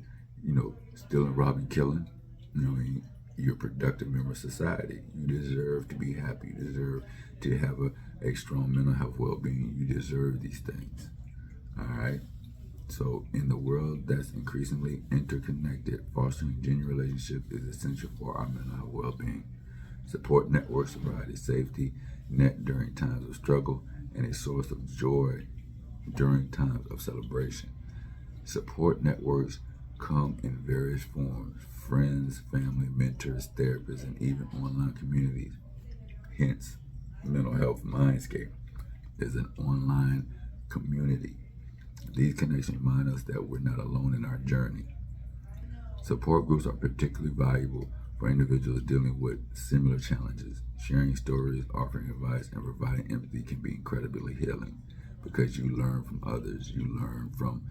stealing, robbing, killing. You're a productive member of society. You deserve to be happy. You deserve to have a strong mental health well-being. You deserve these things. All right? So in the world that's increasingly interconnected, fostering genuine relationships is essential for our mental health well-being. Support networks provide a safety net during times of struggle and a source of joy during times of celebration. Support networks come in various forms: friends, family, mentors, therapists, and even online communities. Hence, Mental Health Mindscape is an online community. These connections remind us that we're not alone in our journey. Support groups are particularly valuable for individuals dealing with similar challenges. Sharing stories, offering advice, and providing empathy can be incredibly healing, because you learn from others. You learn from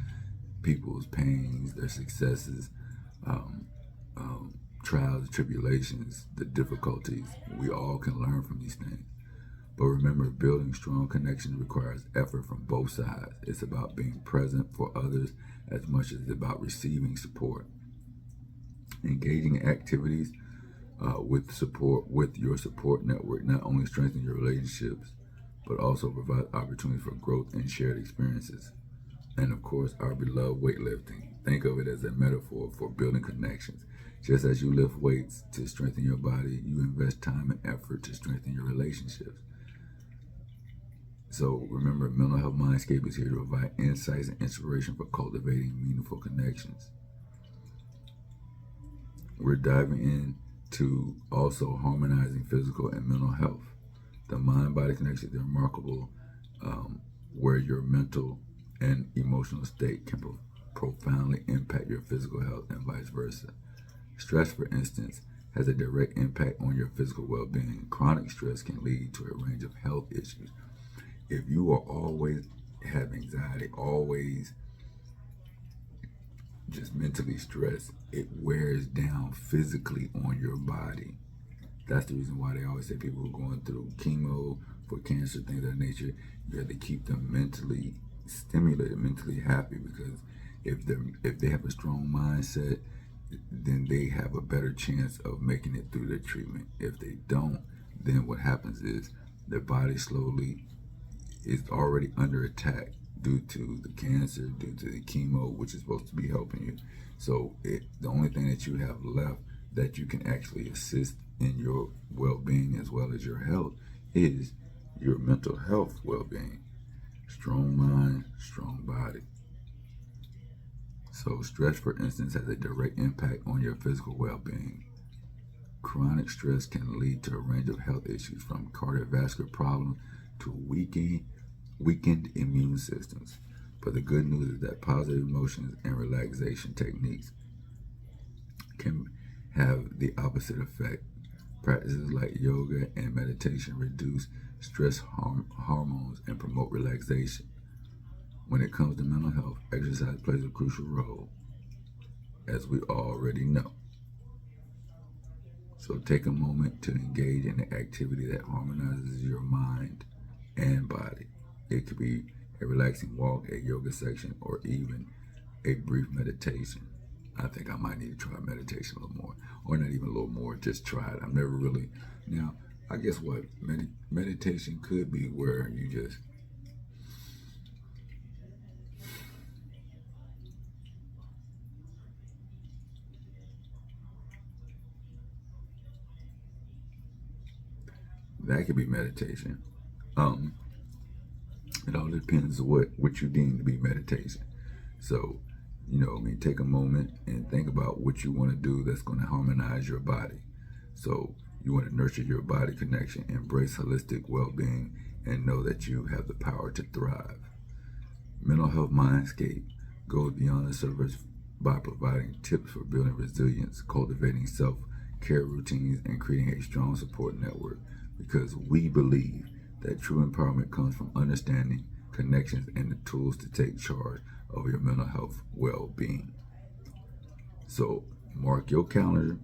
people's pains, their successes, trials, tribulations, the difficulties. We all can learn from these things. But remember, building strong connections requires effort from both sides. It's about being present for others as much as it's about receiving support. Engaging in activities with your support network not only strengthens your relationships, but also provides opportunities for growth and shared experiences. And of course, our beloved weightlifting. Think of it as a metaphor for building connections. Just as you lift weights to strengthen your body, you invest time and effort to strengthen your relationships. So remember, Mental Health Mindscape is here to provide insights and inspiration for cultivating meaningful connections. We're diving into also harmonizing physical and mental health. The mind-body connection is remarkable, where your mental and emotional state can profoundly impact your physical health and vice versa. Stress, for instance, has a direct impact on your physical well-being. Chronic stress can lead to a range of health issues. If you are always have anxiety, always just mentally stressed, it wears down physically on your body. That's the reason why they always say people who are going through chemo for cancer, things of that nature, you have to keep them mentally stimulated, mentally happy, because if they have a strong mindset, then they have a better chance of making it through their treatment. If they don't, then what happens is their body slowly is already under attack due to the cancer, due to the chemo, which is supposed to be helping you. So the only thing that you have left that you can actually assist in your well-being as well as your health is your mental health well-being. Strong mind, strong body. So stress, for instance, has a direct impact on your physical well-being. Chronic stress can lead to a range of health issues, from cardiovascular problems to weakened immune systems. But the good news is that positive emotions and relaxation techniques can have the opposite effect. Practices like yoga and meditation reduce stress hormones and promote relaxation. When it comes to mental health, exercise plays a crucial role, as we already know. So take a moment to engage in an activity that harmonizes your mind and body. It could be a relaxing walk, a yoga section, or even a brief meditation. I think I might need to try meditation a little more, or not even a little more, just try it. I've never really, now, I guess what meditation could be where you just that could be meditation. It all depends what you deem to be meditation. So, take a moment and think about what you want to do that's going to harmonize your body. So you want to nurture your body connection, embrace holistic well-being, and know that you have the power to thrive. Mental Health Mindscape goes beyond the surface by providing tips for building resilience, cultivating self-care routines, and creating a strong support network, because we believe that true empowerment comes from understanding, connections, and the tools to take charge of your mental health well-being. So mark your calendar.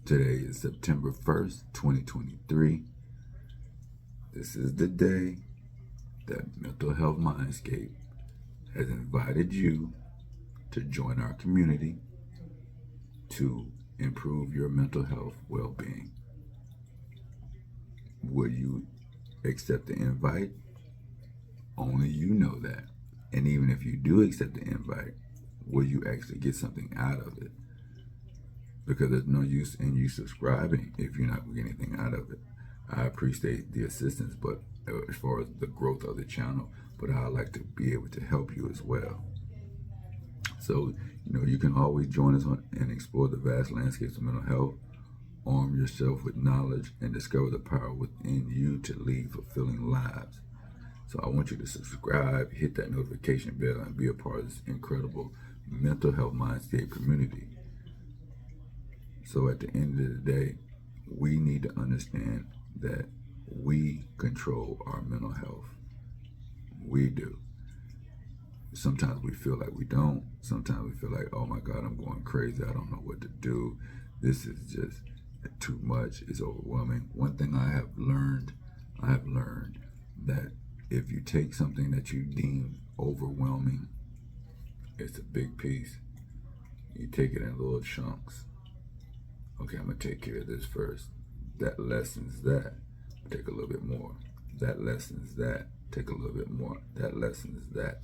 Today is September 1st, 2023. This is the day that Mental Health Mindscape has invited you to join our community to improve your mental health well-being. Will you accept the invite? Only you know that. And even if you do accept the invite, will you actually get something out of it? Because there's no use in you subscribing if you're not going to get anything out of it. I appreciate the assistance, but as far as the growth of the channel, but I'd like to be able to help you as well. So, you can always join us and explore the vast landscapes of mental health. Arm yourself with knowledge and discover the power within you to lead fulfilling lives. So I want you to subscribe, hit that notification bell, and be a part of this incredible Mental Health Mindscape community. So at the end of the day, we need to understand that we control our mental health. We do. Sometimes we feel like we don't. Sometimes we feel like, oh my God, I'm going crazy. I don't know what to do. This is just too much. It's overwhelming. One thing I have learned that if you take something that you deem overwhelming, it's a big piece. You take it in little chunks. Okay, I'm going to take care of this first. That lessens that. Take a little bit more. That lessens that. Take a little bit more. That lessens that.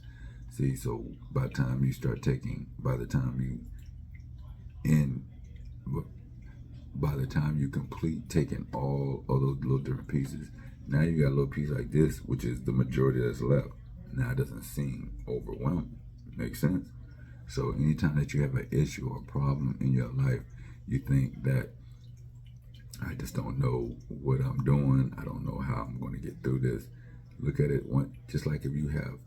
See, so by the time you complete taking all of those little different pieces, now you got a little piece like this, which is the majority that's left. Now it doesn't seem overwhelming. Makes sense? So anytime that you have an issue or problem in your life, you think that I just don't know what I'm doing. I don't know how I'm going to get through this. Look at it just like if you have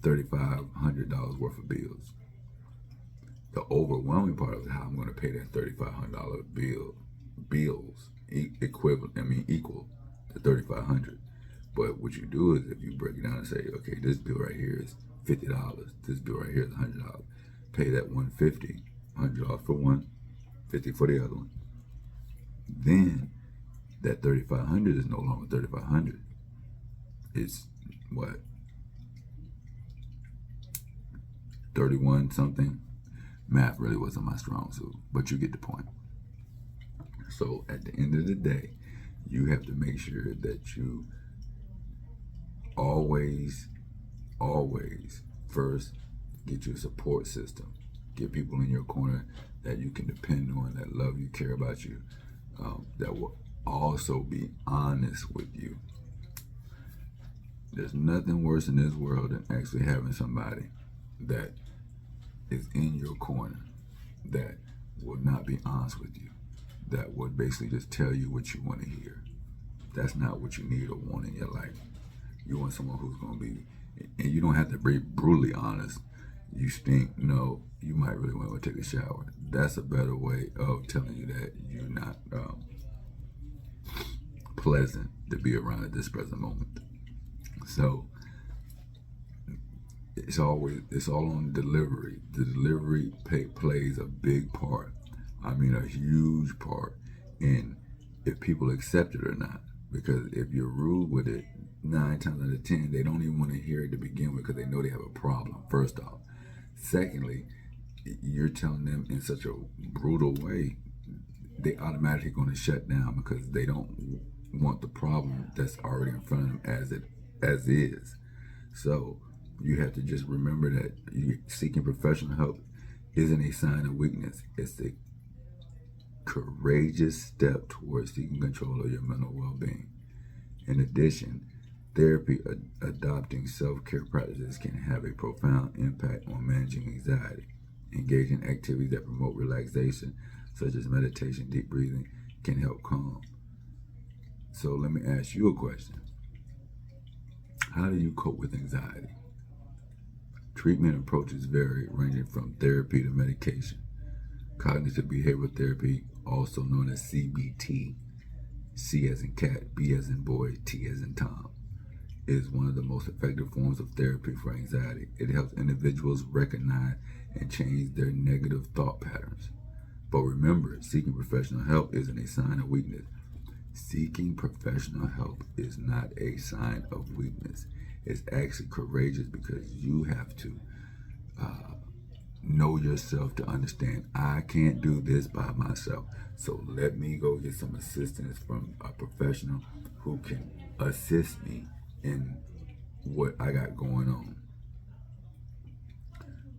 $3,500 worth of bills. The overwhelming part of how I'm going to pay that $3,500 bills equal to $3,500. But what you do is if you break it down and say, okay, this bill right here is $50. This bill right here is $100. Pay that $150, $100 for one, $50 for the other one. Then that $3,500 is no longer $3,500. It's what? 31 something. Math really wasn't my strong suit, but you get the point. So at the end of the day, you have to make sure that you always, always first get you a support system. Get people in your corner that you can depend on, that love you, care about you, that will also be honest with you. There's nothing worse in this world than actually having somebody that is in your corner that will not be honest with you, that would basically just tell you what you want to hear. That's not what you need or want in your life. You want someone who's going to be, and you don't have to be brutally honest. You stink, no, you might really want to go take a shower. That's a better way of telling you that you're not pleasant to be around at this present moment. So it's all on delivery. The delivery plays a big part. I mean, a huge part in if people accept it or not. Because if you're rude with it, 9 times out of 10, they don't even want to hear it to begin with because they know they have a problem, first off. Secondly, you're telling them in such a brutal way, they automatically going to shut down because they don't want the problem that's already in front of them as is. So you have to just remember that seeking professional help isn't a sign of weakness. It's a courageous step towards taking control of your mental well-being. In addition, therapy adopting self-care practices can have a profound impact on managing anxiety. Engaging activities that promote relaxation, such as meditation, deep breathing, can help calm. So let me ask you a question. How do you cope with anxiety? Treatment approaches vary, ranging from therapy to medication. Cognitive behavioral therapy, also known as CBT, C as in cat, B as in boy, T as in Tom, is one of the most effective forms of therapy for anxiety. It helps individuals recognize and change their negative thought patterns. But remember, seeking professional help isn't a sign of weakness. Seeking professional help is not a sign of weakness. It's actually courageous because you have to know yourself to understand, I can't do this by myself. So let me go get some assistance from a professional who can assist me in what I got going on.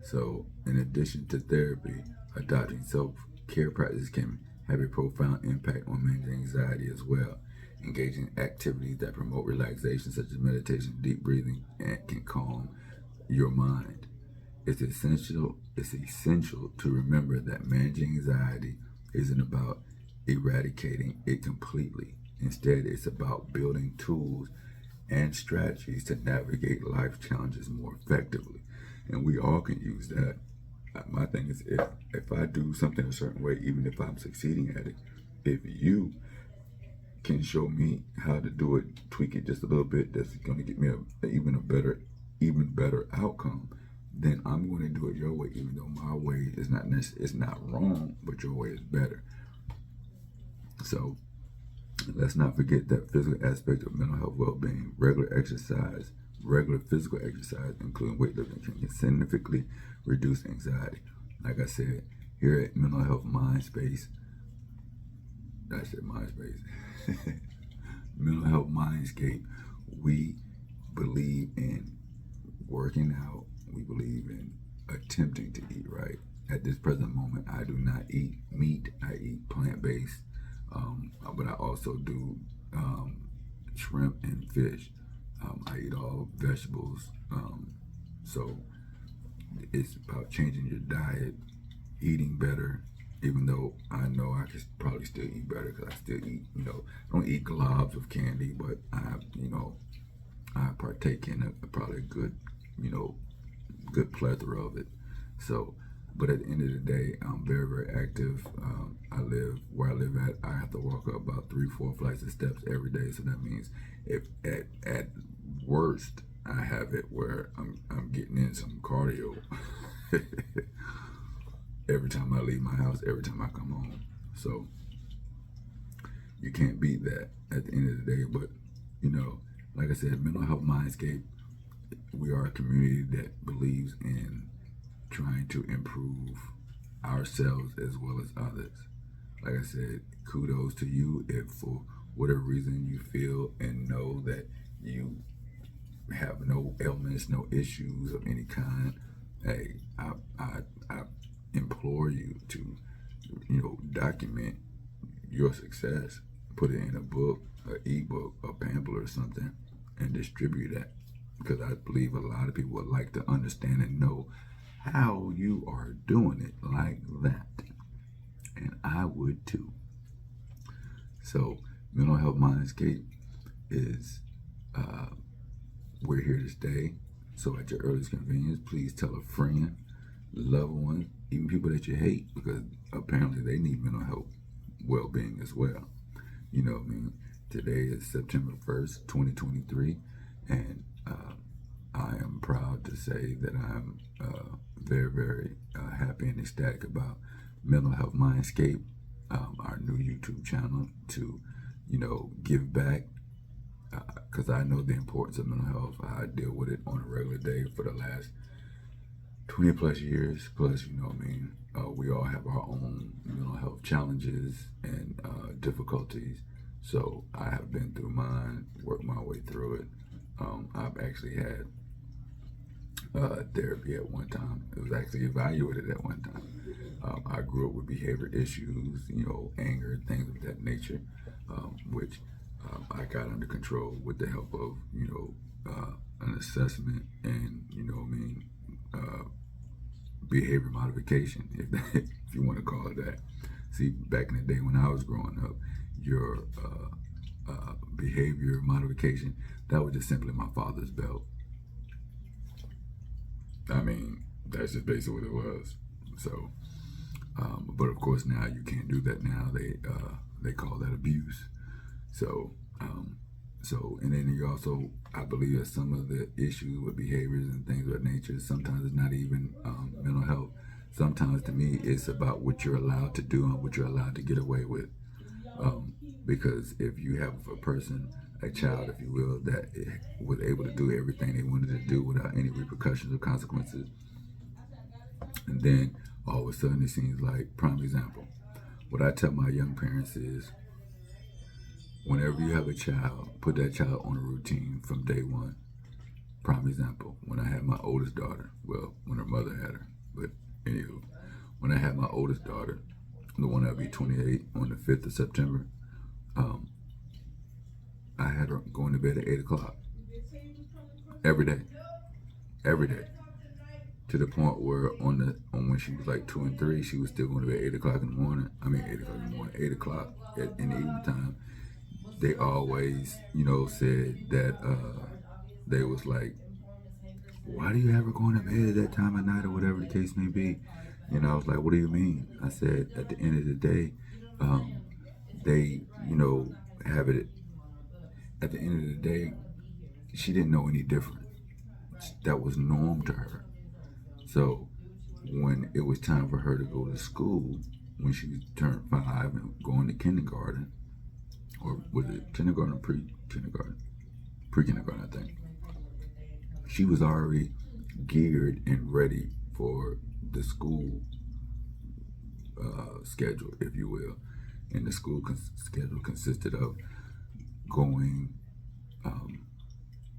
So in addition to therapy, adopting self-care practices can have a profound impact on managing anxiety as well. Engaging activities that promote relaxation, such as meditation, deep breathing, and can calm your mind. It's essential to remember that managing anxiety isn't about eradicating it completely. Instead, it's about building tools and strategies to navigate life challenges more effectively. And we all can use that. My thing is, if I do something a certain way, even if I'm succeeding at it, if you can show me how to do it, tweak it just a little bit, that's going to get me even better outcome, then I'm going to do it your way, even though my way is it's not wrong, but your way is better. So let's not forget that physical aspect of mental health well-being. Regular physical exercise, including weightlifting, can significantly reduce anxiety. Like I said, here at Mental Health Mindscape, Mental Health Mindscape, we believe in working out. We believe in attempting to eat right. At this present moment, I do not eat meat. I eat plant-based, but I also do shrimp and fish. I eat all vegetables. So it's about changing your diet, eating better, even though I know I could probably still eat better because I still eat, I don't eat globs of candy, but I partake in probably a good, good plethora of it. So, but at the end of the day, I'm very, very active. Where I live at, I have to walk up about 3-4 flights of steps every day. So that means if at worst, I have it where I'm getting in some cardio every time I leave my house, every time I come home. So you can't beat that at the end of the day. But, like I said, Mental Health Mindscape, we are a community that believes in trying to improve ourselves as well as others. Like I said, kudos to you if for whatever reason you feel and know that you have no ailments, no issues of any kind, hey, I implore you to, document your success, put it in a book, an ebook, a pamphlet or something, and distribute that. Because I believe a lot of people would like to understand and know how you are doing it like that. And I would too. So, Mental Health Mindscape is, we're here to stay. So, at your earliest convenience, please tell a friend, loved one, even people that you hate, because apparently they need mental health well-being as well. You know what I mean? Today is September 1st, 2023, and I am proud to say that I'm very, very happy and ecstatic about Mental Health Mindscape, our new YouTube channel, to, give back, because I know the importance of mental health. I deal with it on a regular day for the last 20 plus years. Plus, we all have our own mental health challenges and difficulties. So I have been through mine, worked my way through it. I've actually had therapy at one time. It was actually evaluated at one time. I grew up with behavior issues, anger, things of that nature, which I got under control with the help of, an assessment and, behavior modification, if you want to call it that. See, back in the day when I was growing up, your behavior modification, that was just simply my father's belt. I mean, that's just basically what it was. So, but of course now you can't do that now. They call that abuse. So, and then you also, I believe that some of the issues with behaviors and things of that nature, sometimes it's not even mental health. Sometimes to me, it's about what you're allowed to do and what you're allowed to get away with. Because if you have a person, a child, if you will, that was able to do everything they wanted to do without any repercussions or consequences, and then all of a sudden it seems like, prime example, what I tell my young parents is, whenever you have a child, put that child on a routine from day one. Prime example, when I had my oldest daughter, well, when her mother had her, but anywho, when I had my oldest daughter, the one that'll be 28 on the 5th of September, I had her going to bed at 8 o'clock every day, to the point where on when she was like 2 and 3, she was still going to bed 8 o'clock in the morning. 8 o'clock in the morning, 8 o'clock in the evening time. They always, said that they was like, why do you have her going to bed at that time of night or whatever the case may be? I was like, what do you mean? I said, at the end of the day, they, have it. At the end of the day, she didn't know any different. That was norm to her. So when it was time for her to go to school, when she turned 5 and going to kindergarten, or was it kindergarten or pre-kindergarten? Pre-kindergarten, I think. She was already geared and ready for the school schedule, if you will. And the school schedule consisted of going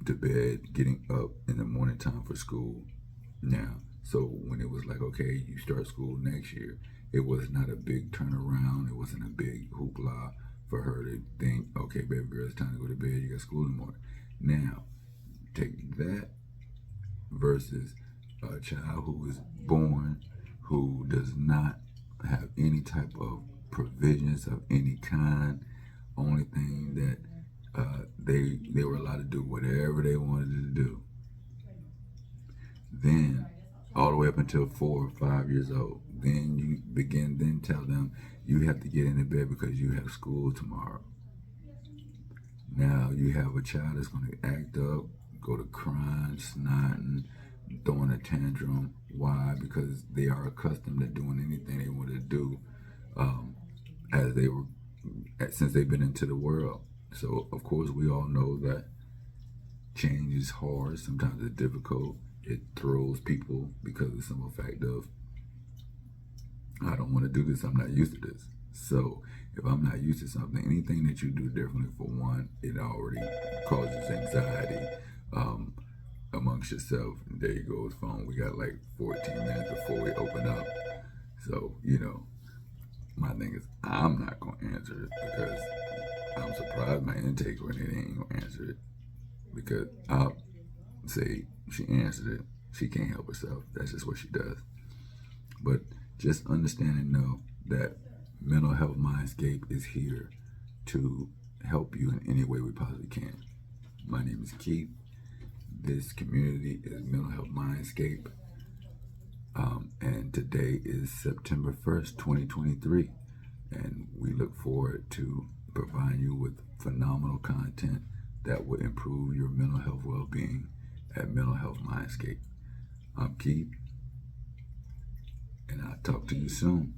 to bed, getting up in the morning time for school. Now, so when it was like, okay, you start school next year, it was not a big turnaround. It wasn't a big hoopla for her to think, okay, baby girl, it's time to go to bed. You got school in the morning. Now, take that versus a child who is born, who does not have any type of provisions of any kind. Only thing that they were allowed to do whatever they wanted to do. Then, all the way up until 4 or 5 years old, then you then tell them you have to get into bed because you have school tomorrow. Now you have a child that's going to act up, go to crying, snotting, throwing a tantrum. Why? Because they are accustomed to doing anything they want to do as they were since they've been into the world. So of course we all know that change is hard. Sometimes it's difficult. It throws people because of the simple fact of, I don't want to do this. I'm not used to this. So if I'm not used to something, anything that you do differently, for one, it already causes anxiety. amongst yourself. And there you go, his phone. We got like 14 minutes before we open up. So, my thing is, I'm not going to answer it because I'm surprised my intakes when they ain't going to answer it. Because I'll say she answered it. She can't help herself. That's just what she does. But just understand and know that Mental Health Mindscape is here to help you in any way we possibly can. My name is Keith. This community is Mental Health Mindscape. And today is September 1st, 2023. And we look forward to providing you with phenomenal content that will improve your mental health well-being at Mental Health Mindscape. I'm Keith, and I'll talk to you soon.